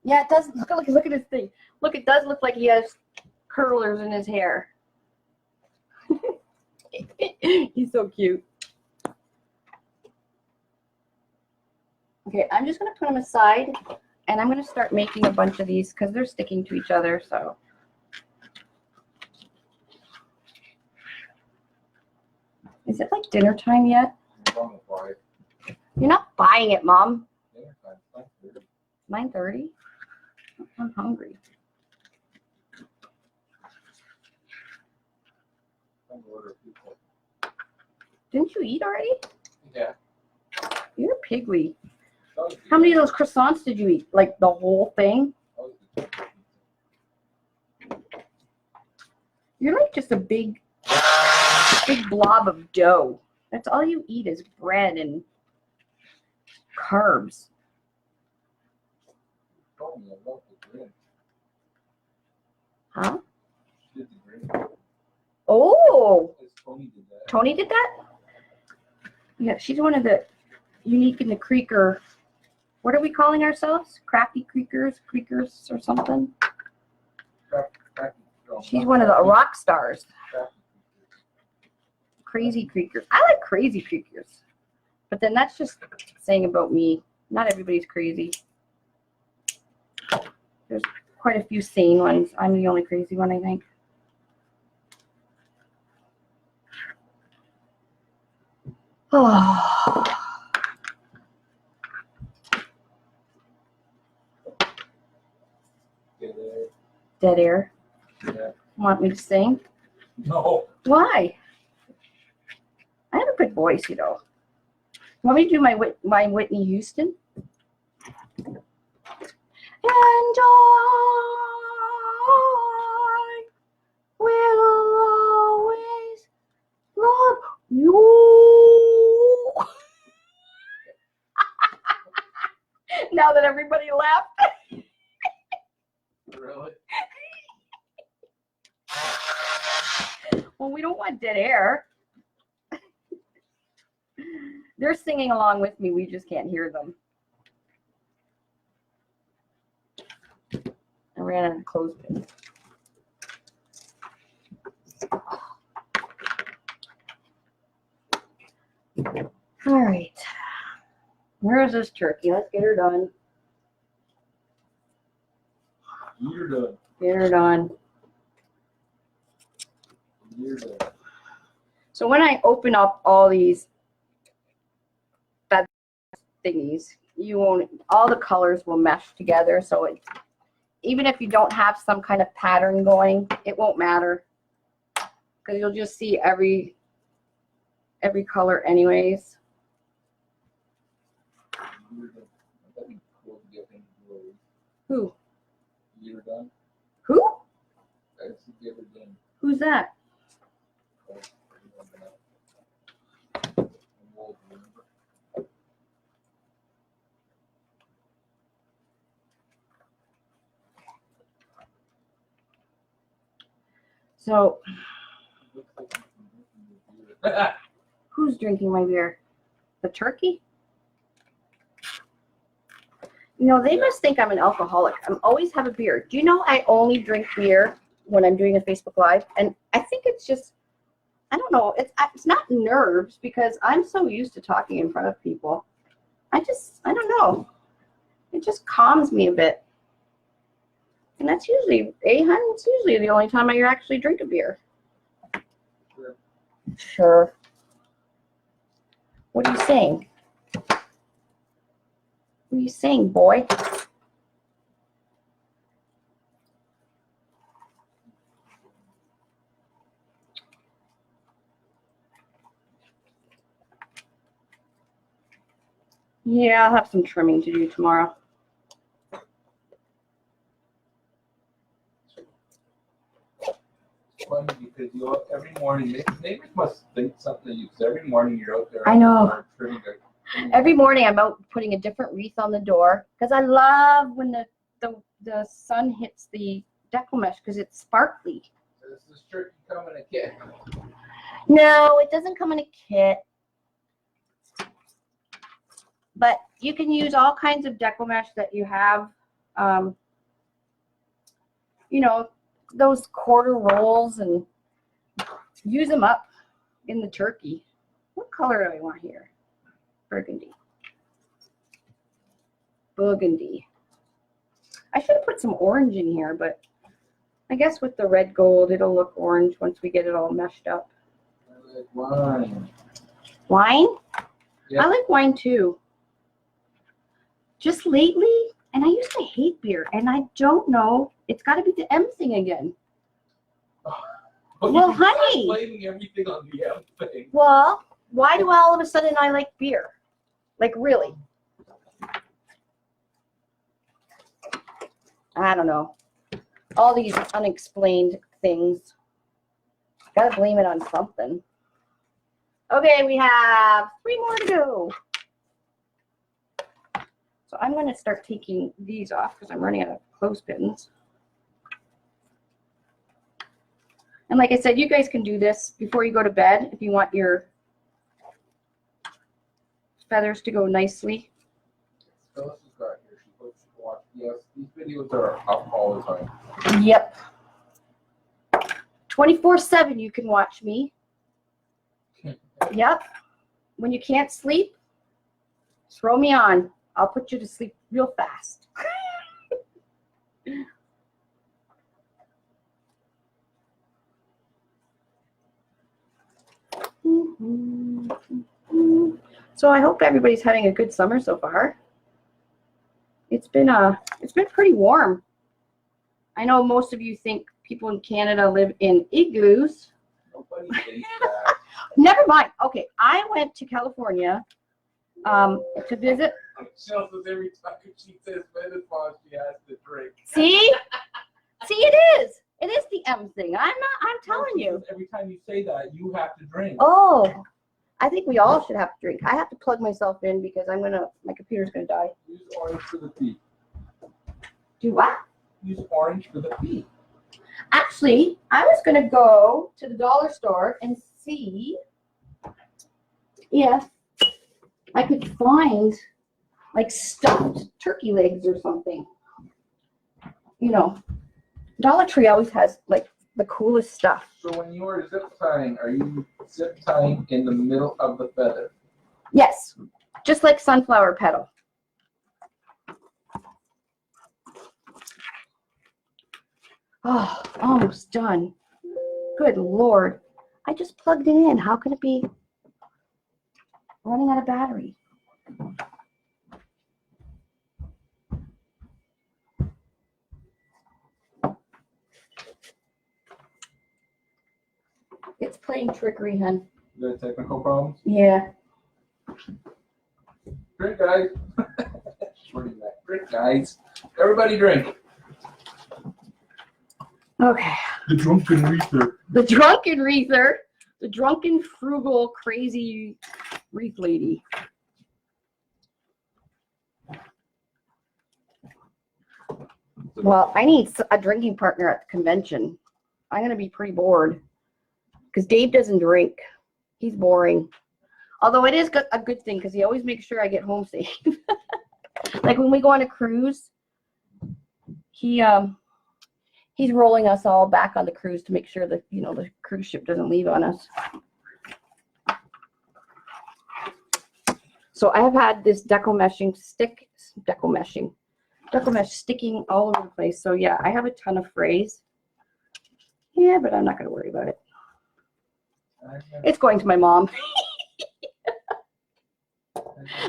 S1: Yeah, it does. Look at his thing. Look, it does look like he has curlers in his hair. He's so cute. Okay, I'm just going to put them aside, and I'm going to start making a bunch of these because they're sticking to each other, so. Is it like dinner time yet? You're not buying it, Mom.
S2: Dinner time,
S1: 9:30? I'm hungry. Didn't you eat already?
S2: Yeah.
S1: You're a pigweed. How many of those croissants did you eat? Like the whole thing? You're like just a big blob of dough. That's all you eat is bread and carbs. Huh? Oh, Tony did that? Yeah, she's one of the unique in the creeker. What are we calling ourselves? Crafty creekers or something? She's one of the rock stars. Crazy creekers. I like crazy creekers. But then that's just saying about me. Not everybody's crazy. There's quite a few sane ones. I'm the only crazy one, I think. Oh. Dead air.
S2: Yeah.
S1: Want me to sing?
S2: No.
S1: Why? I have a good voice, you know. Want me to do my Whitney Houston? And I will always love you. Now that everybody laughed.
S2: Really?
S1: Well, we don't want dead air. They're singing along with me. We just can't hear them. I ran out of clothespins. All right. Where is this turkey? Let's get her done.
S2: You're done.
S1: Get her done.
S2: You're done.
S1: So when I open up all these thingies, you won't, all the colors will mesh together. So it, even if you don't have some kind of pattern going, it won't matter because you'll just see every every color anyways. Who?
S2: You're done?
S1: Who?
S2: That's the other game.
S1: Who's that? So, who's drinking my beer? The turkey? You know, they must think I'm an alcoholic. I always have a beer. Do you know I only drink beer when I'm doing a Facebook Live? And I think it's just, I don't know, it's not nerves because I'm so used to talking in front of people. I don't know. It just calms me a bit. And that's usually, hun? It's usually the only time I actually drink a beer.
S2: Sure.
S1: Sure. What are you saying? What are you saying, boy? Yeah, I'll have some trimming to do tomorrow.
S2: It's funny because every morning, neighbors must think something of you because every morning you're out there.
S1: I know.
S2: Trimming
S1: Every morning I'm out putting a different wreath on the door because I love when the sun hits the decal mesh because it's sparkly.
S2: Does this turkey come in a kit?
S1: No, it doesn't come in a kit. But you can use all kinds of decal mesh that you have. You know, those quarter rolls and use them up in the turkey. What color do I want here? Burgundy. Burgundy. I should have put some orange in here, but I guess with the red gold, it'll look orange once we get it all meshed up.
S2: I like wine.
S1: Wine?
S2: Yeah.
S1: I like wine too. Just lately, and I used to hate beer, and I don't know, it's got to be the M thing again.
S2: But
S1: Well,
S2: you
S1: honey.
S2: blaming everything on the M thing.
S1: Well, why do all of a sudden I like beer? Like, really? I don't know. All these unexplained things. Gotta blame it on something. Okay, we have 3 more to go. So I'm going to start taking these off because I'm running out of clothespins. And like I said, you guys can do this before you go to bed if you want your feathers to go nicely.
S2: Phyllis has got here. She puts watch. Yes, these videos are up all the time.
S1: Yep. 24/7 you can watch me. Yep. When you can't sleep, throw me on. I'll put you to sleep real fast. So I hope everybody's having a good summer so far. It's been pretty warm. I know most of you think people in Canada live in igloos.
S2: Nobody thinks that.
S1: Never mind. Okay, I went to California to visit.
S2: She also every time she says menopause, she has to drink.
S1: See, it is. It is the M thing. I'm telling you.
S2: Every time you say that, you have to drink.
S1: Oh, I think we all should have to drink. I have to plug myself in because my computer's gonna die.
S2: Use orange for the pee.
S1: Do what?
S2: Use orange for the pee.
S1: Actually, I was gonna go to the dollar store and see if I could find like stuffed turkey legs or something. You know, Dollar Tree always has like the coolest stuff.
S2: So when you are zip tying, are you zip tying in the middle of the feather?
S1: Yes, just like sunflower petal. Oh, almost done. Good Lord. I just plugged it in. How can it be running out of battery? It's playing trickery, hun.
S2: You got technical problems?
S1: Yeah.
S2: Drink, guys. Shorty back. Drink, guys. Everybody drink.
S1: Okay.
S2: The drunken wreather.
S1: The drunken wreather. The drunken, frugal, crazy wreath lady. Well, I need a drinking partner at the convention. I'm going to be pretty bored because Dave doesn't drink. He's boring. Although it is a good thing because he always makes sure I get home safe. Like when we go on a cruise, he's rolling us all back on the cruise to make sure that, you know, the cruise ship doesn't leave on us. So I have had this deco mesh sticking all over the place. So yeah, I have a ton of frays. Yeah, but I'm not going to worry about it. It's going to my mom.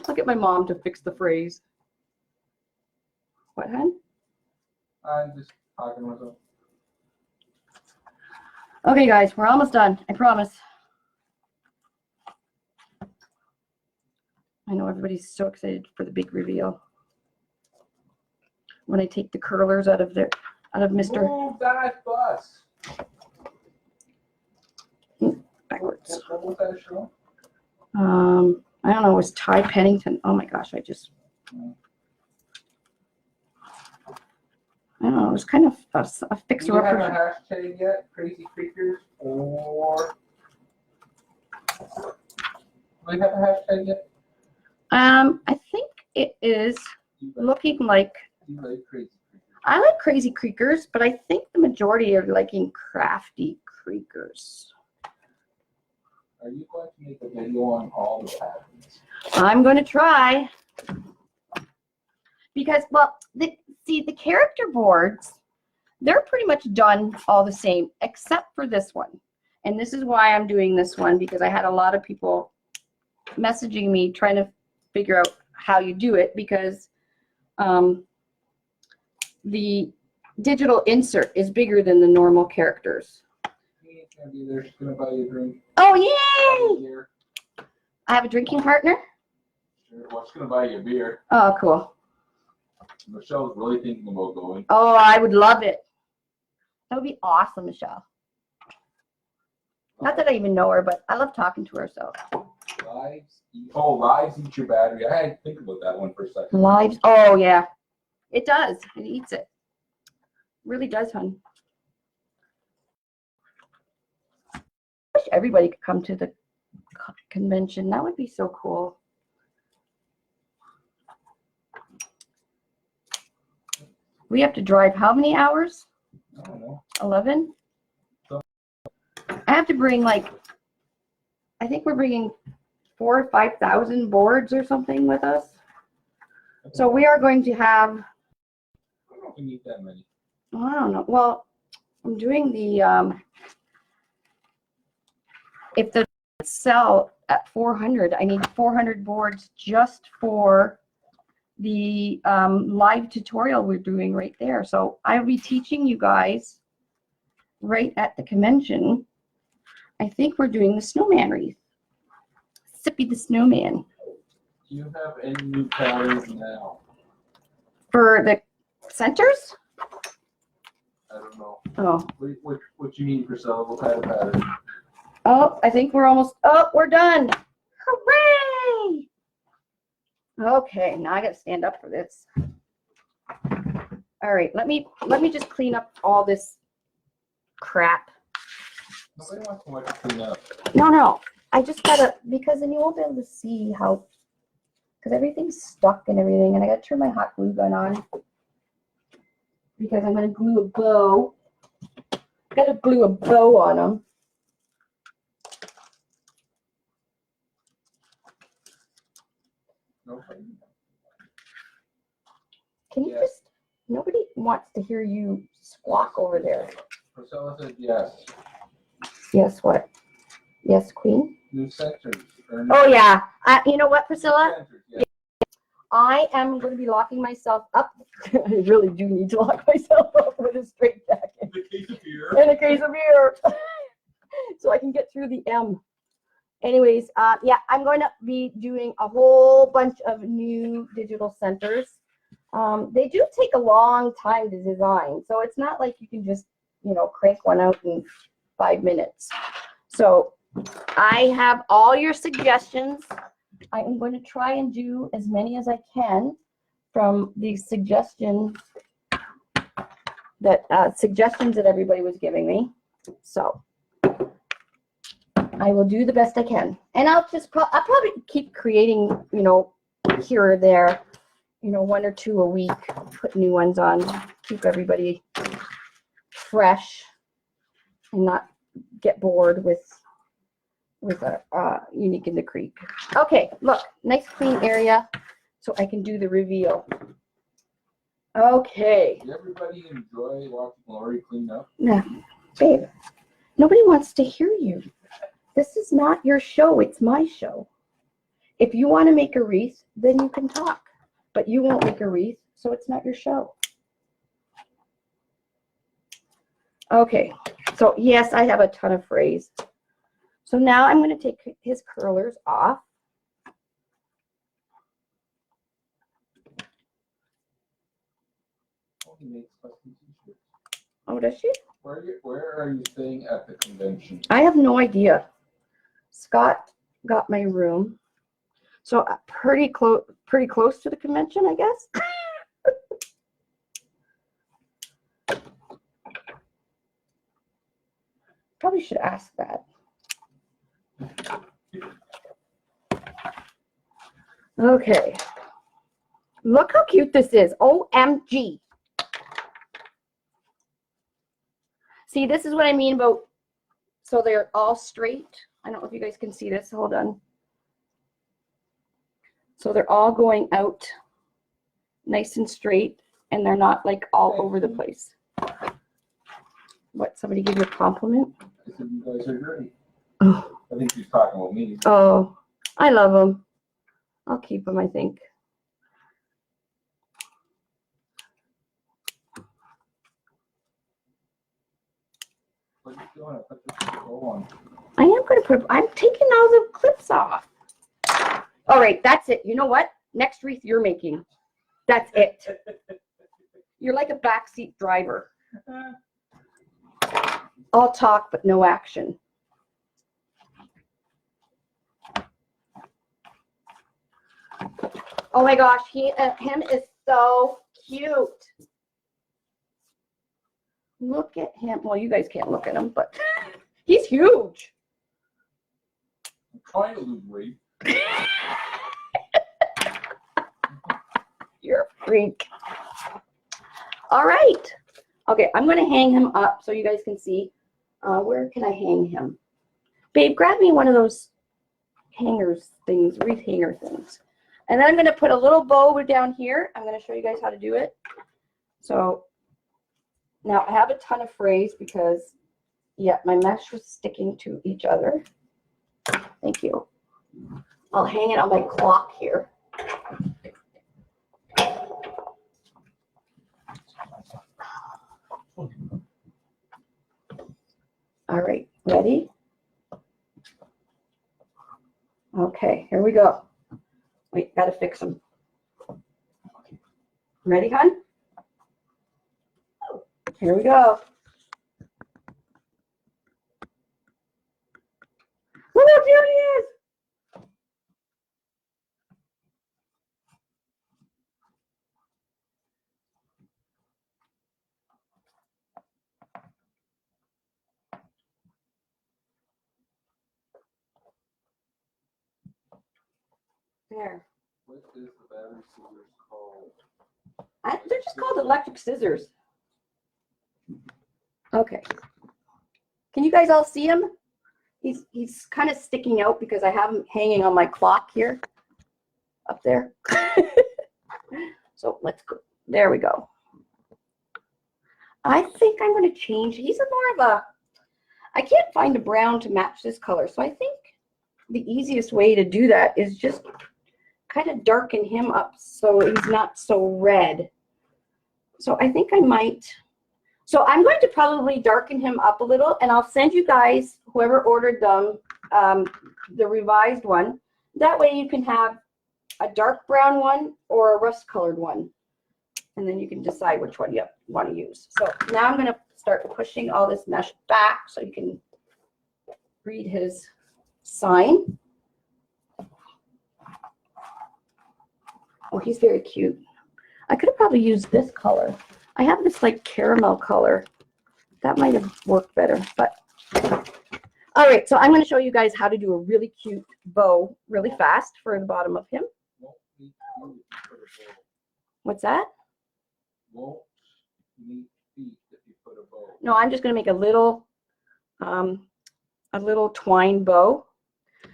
S1: I'll get my mom to fix the frays. What, hon?
S2: I'm just talking to myself.
S1: Okay, guys, we're almost done. I promise. I know everybody's so excited for the big reveal. When I take the curlers out of Mr.
S2: Move that bus.
S1: Backwards.
S2: What was that show?
S1: I don't know, it was Ty Pennington. Oh my gosh, I don't know, it was kind of a fixer
S2: Do you have
S1: upper.
S2: a hashtag yet? Crazy Creekers? Or do we have a hashtag yet?
S1: I think it is looking like
S2: You like Crazy Creekers?
S1: I like Crazy Creekers, but I think the majority are liking Crafty Creekers.
S2: Are you going to make a video on all the patterns?
S1: I'm going to try. Because, well, the character boards, they're pretty much done all the same, except for this one. And this is why I'm doing this one, because I had a lot of people messaging me trying to figure out how you do it, because the digital insert is bigger than the normal characters.
S2: She's going to be there. She's going to buy you a drink.
S1: Oh, yay! I have a drinking partner?
S2: Sure. Well, she's going to buy you a beer.
S1: Oh, cool.
S2: Michelle's really thinking about going.
S1: Oh, I would love it. That would be awesome, Michelle. Not that I even know her, but I love talking to her, so.
S2: Lives eat your battery. I had to think about that one for a second.
S1: Lives, oh, yeah. It does. It eats it. Really does, hon. I wish everybody could come to the convention. That would be so cool. We have to drive how many hours?
S2: I don't know.
S1: 11? I have to bring, like, I think we're bringing 4,000 or 5,000 boards or something with us. So we are going to have,
S2: I don't know if we need that many.
S1: I don't know. Well, I'm doing the, if the sell at 400, I need 400 boards just for the live tutorial we're doing right there. So I'll be teaching you guys right at the convention. I think we're doing the snowman wreath. Sippy the snowman.
S2: Do you have any new patterns now?
S1: For the centers?
S2: I don't know.
S1: Oh.
S2: What you need for sellable pattern?
S1: Oh, I think we're almost, oh, we're done. Hooray! Okay, now I gotta stand up for this. All right, let me just clean up all this crap.
S2: Nobody wants so much to clean up.
S1: No, I just gotta, because then you won't be able to see how, because everything's stuck and everything, and I gotta turn my hot glue gun on because I'm gonna glue a bow. Gotta glue a bow on them.
S2: Nobody.
S1: Can you
S2: Yes.
S1: just, nobody wants to hear you squawk over there.
S2: Priscilla said yes.
S1: Yes, what? Yes, Queen?
S2: New sectors.
S1: Oh, yeah. You know what, Priscilla?
S2: Centers, yeah.
S1: I am going to be locking myself up. I really do need to lock myself up with a straight jacket.
S2: In the case of beer.
S1: And a case of beer. So I can get through the M. anyways, yeah, I'm going to be doing a whole bunch of new digital centers. They do take a long time to design, so it's not like you can just, you know, crank one out in 5 minutes. So I have all your suggestions. I'm going to try and do as many as I can from the suggestions that everybody was giving me. So I will do the best I can, and I'll probably keep creating, you know, here or there, you know, 1 or 2 a week, put new ones on, keep everybody fresh and not get bored with a Unique in the Creek. Okay, look, nice clean area so I can do the reveal. Okay.
S2: Did everybody enjoy watching Lori clean up?
S1: No, babe, nobody wants to hear you. This is not your show, it's my show. If you want to make a wreath, then you can talk, but you won't make a wreath, so it's not your show. Okay, so yes, I have a ton of frays. So now I'm going to take his curlers off. Oh, does she?
S2: Where are you staying at the convention?
S1: I have no idea. Scott got my room, so pretty close to the convention, I guess. Probably should ask that. Okay. Look how cute this is. OMG. See, this is what I mean about, so they're all straight. I don't know if you guys can see this. Hold on. So they're all going out nice and straight, and they're not like all over the place. What, somebody give you a compliment?
S2: I said you guys are great.
S1: Oh.
S2: I think she's talking about me.
S1: Oh, I love them. I'll keep them, I think.
S2: What are you doing? I put this bow on.
S1: I am going to put, I'm taking all the clips off. All right, that's it. You know what? Next wreath you're making. That's it. You're like a backseat driver. All talk, but no action. Oh my gosh, him is so cute. Look at him. Well, you guys can't look at him, but he's huge.
S2: I'm trying to lose weight.
S1: You're a freak. All right. Okay, I'm going to hang him up so you guys can see. Where can I hang him? Babe, grab me one of those hangers things, wreath hanger things. And then I'm going to put a little bow down here. I'm going to show you guys how to do it. So now I have a ton of frays because, yeah, my mesh was sticking to each other. Thank you. I'll hang it on my clock here. All right, ready? Okay, here we go. Wait, gotta fix them. Ready, hon? Here we go. Look how cute he is. There.
S2: What is the battery scissors called?
S1: They're just called electric scissors. Okay. Can you guys all see him? He's kind of sticking out because I have him hanging on my clock here. Up there. So let's go. There we go. I think I'm going to change. He's more of a, I can't find a brown to match this color. So I think the easiest way to do that is just kind of darken him up so he's not so red. So I think I might. So I'm going to probably darken him up a little, and I'll send you guys, whoever ordered them, the revised one. That way you can have a dark brown one or a rust colored one. And then you can decide which one you want to use. So now I'm going to start pushing all this mesh back so you can read his sign. Oh, he's very cute. I could have probably used this color. I have this like caramel color. That might have worked better, but all right. So I'm going to show you guys how to do a really cute bow really fast for the bottom of him. What's that?
S2: Won't meet feet if you put a bow.
S1: No, I'm just going to make a little twine bow.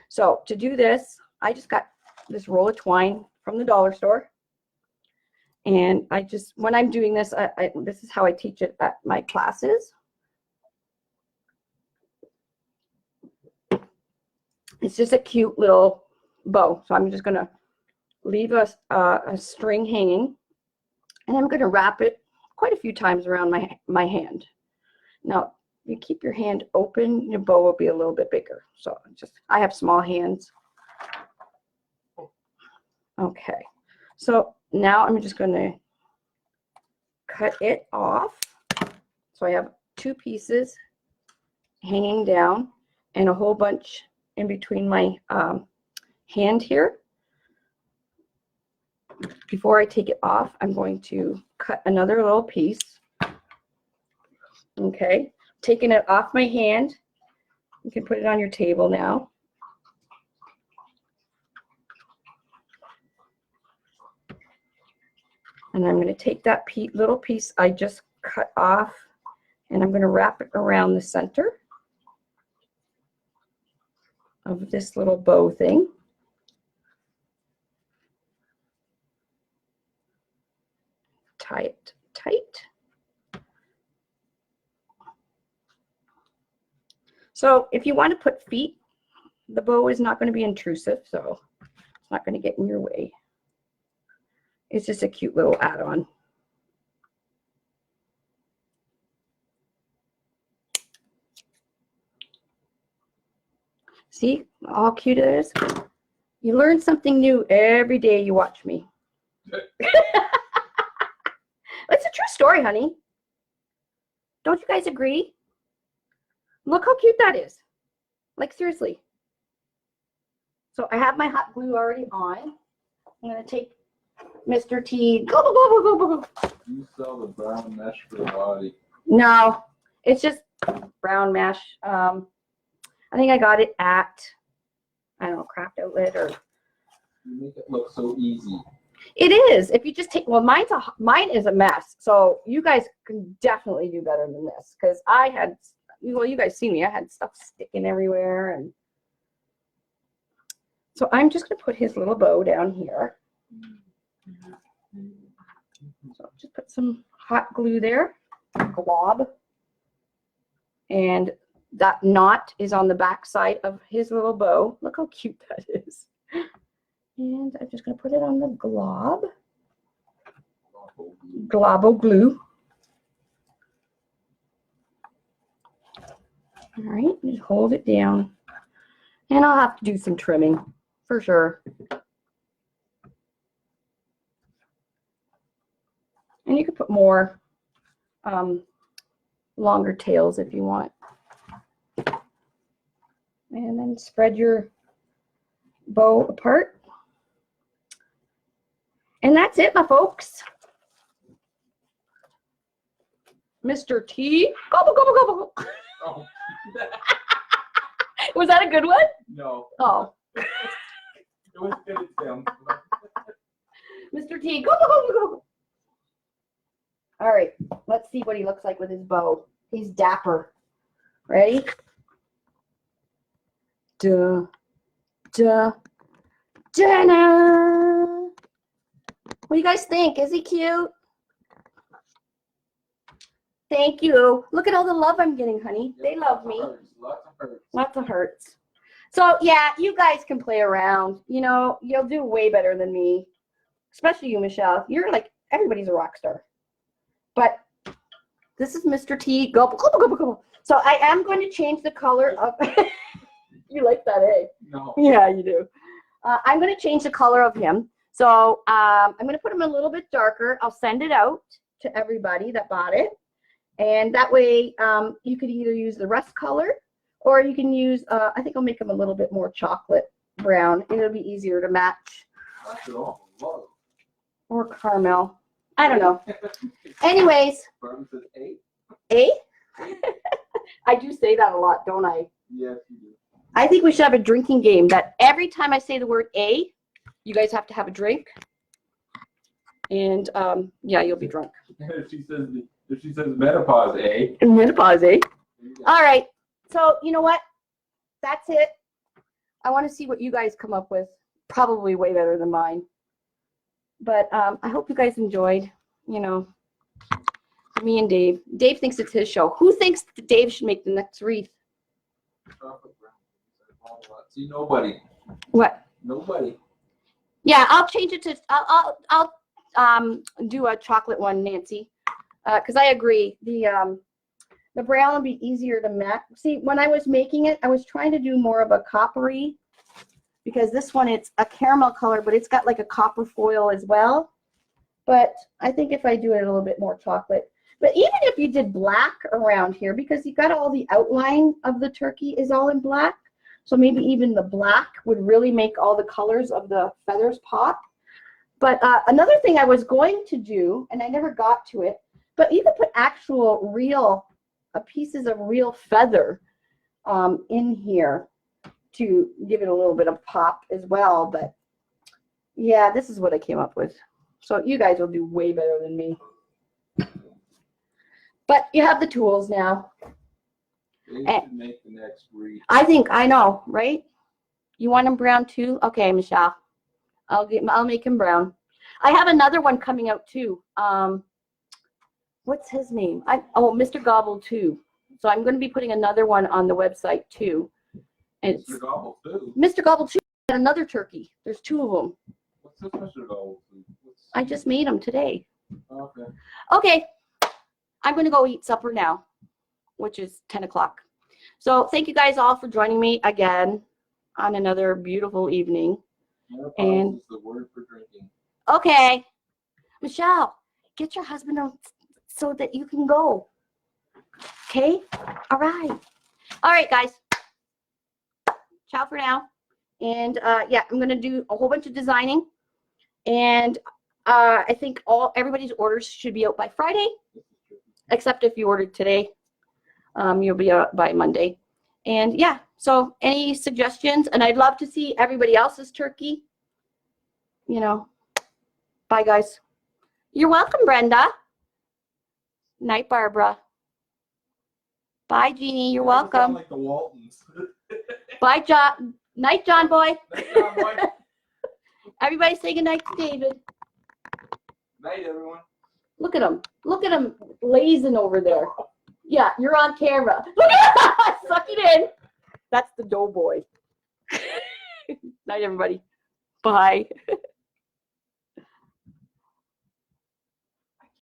S1: So to do this, I just got this roll of twine from the dollar store. And I just, when I'm doing this, this is how I teach it at my classes. It's just a cute little bow. So I'm just going to leave a string hanging. And I'm going to wrap it quite a few times around my hand. Now, you keep your hand open, your bow will be a little bit bigger. So I have small hands. Okay. So now I'm just going to cut it off. So I have 2 pieces hanging down and a whole bunch in between my hand here. Before I take it off, I'm going to cut another little piece. Okay, taking it off my hand. You can put it on your table now. And I'm going to take that little piece I just cut off, and I'm going to wrap it around the center of this little bow thing. Tie it tight. So if you want to put feet, the bow is not going to be intrusive, so it's not going to get in your way. It's just a cute little add-on. See how cute it is? You learn something new every day you watch me. It's a true story, honey. Don't you guys agree? Look how cute that is. Like, seriously. So I have my hot glue already on. I'm going to take Mr. T. Go, go, go, go, go, go.
S2: You sell the brown mesh for the body.
S1: No, it's just brown mesh. I think I got it at, I don't know, Craft Outlet or.
S2: You make it look so easy.
S1: It is. If you just take, well, mine is a mess. So you guys can definitely do better than this, because I had, well, you guys see me. I had stuff sticking everywhere, and so I'm just going to put his little bow down here. So just put some hot glue there, glob, and that knot is on the back side of his little bow. Look how cute that is. And I'm just going to put it on the glob. Globo glue. All right, just hold it down. And I'll have to do some trimming for sure. And you can put more longer tails if you want. And then spread your bow apart. And that's it, my folks. Mr. T. Gobble, gobble, gobble.
S2: Oh.
S1: Was that a good one?
S2: No.
S1: Oh.
S2: It was good. It sounds good.
S1: Mr. T. Gobble, gobble, gobble. All right. Let's see what he looks like with his bow. He's dapper. Ready? Duh. Duh. Da-na. What do you guys think? Is he cute? Thank you. Look at all the love I'm getting, honey. They love me.
S2: Lots of hurts.
S1: Lots of hurts. So, yeah, you guys can play around. You know, you'll do way better than me. Especially you, Michelle. You're like, everybody's a rock star. But this is Mr. T. Go, go, go, go, go. So I am going to change the color of You like that, eh?
S2: No.
S1: Yeah, you do. I'm going to change the color of him. So I'm going to put him a little bit darker. I'll send it out to everybody that bought it. And that way you could either use the rust color or you can use, I think I'll make him a little bit more chocolate brown. It'll be easier to match.
S2: That's it all. Love.
S1: Or caramel. I don't know. Anyways.
S2: Barbara says A.
S1: A? I do say that a lot, don't I?
S2: Yes, you do.
S1: I think we should have a drinking game that every time I say the word A, you guys have to have a drink. And yeah, you'll be drunk.
S2: If she says menopause, A.
S1: Menopause, eh? All right. So you know what? That's it. I want to see what you guys come up with. Probably way better than mine. But I hope you guys enjoyed, you know, me and Dave. Dave thinks it's his show. Who thinks that Dave should make the next wreath?
S2: See, nobody.
S1: What?
S2: Nobody.
S1: Yeah, I'll change it to, I'll do a chocolate one, Nancy. Because I agree. The brown will be easier to match. See, when I was making it, I was trying to do more of a coppery. Because this one, it's a caramel color, but it's got like a copper foil as well. But I think if I do it a little bit more chocolate. But even if you did black around here, because you got all the outline of the turkey is all in black. So maybe even the black would really make all the colors of the feathers pop. But another thing I was going to do, and I never got to it, but you could put actual real pieces of real feather in here to give it a little bit of pop as well. But yeah, this is what I came up with. So you guys will do way better than me. But you have the tools now.
S2: They should make the next wreath.
S1: I know, right? You want him brown too? Okay, Michelle. I'll make him brown. I have another one coming out too. What's his name? Mr. Gobble too. So I'm going to be putting another one on the website too. And
S2: Mr. Gobble too.
S1: Mr. Gobble too. Another turkey. There's two of them.
S2: What's this Mr. Gobble too?
S1: I just made them today.
S2: Okay.
S1: Okay. I'm going to go eat supper now, which is 10 o'clock. So thank you guys all for joining me again on another beautiful evening.
S2: Menopause is the word for drinking.
S1: Okay. Michelle, get your husband on so that you can go. Okay? All right. All right, guys. Ciao for now. And yeah, I'm going to do a whole bunch of designing. And I think everybody's orders should be out by Friday, except if you ordered today. You'll be out by Monday. And yeah, so any suggestions? And I'd love to see everybody else's turkey. You know, bye, guys. You're welcome, Brenda. Night, Barbara. Bye, Jeannie. You're welcome.
S2: Sound like the Waltons.
S1: Bye, John. Night, John boy.
S2: Night, John boy.
S1: Everybody say good night to David.
S2: Night, everyone.
S1: Look at him. Look at him lazing over there. Yeah, you're on camera. Look at that. Suck it in. That's the doughboy. Night, everybody. Bye.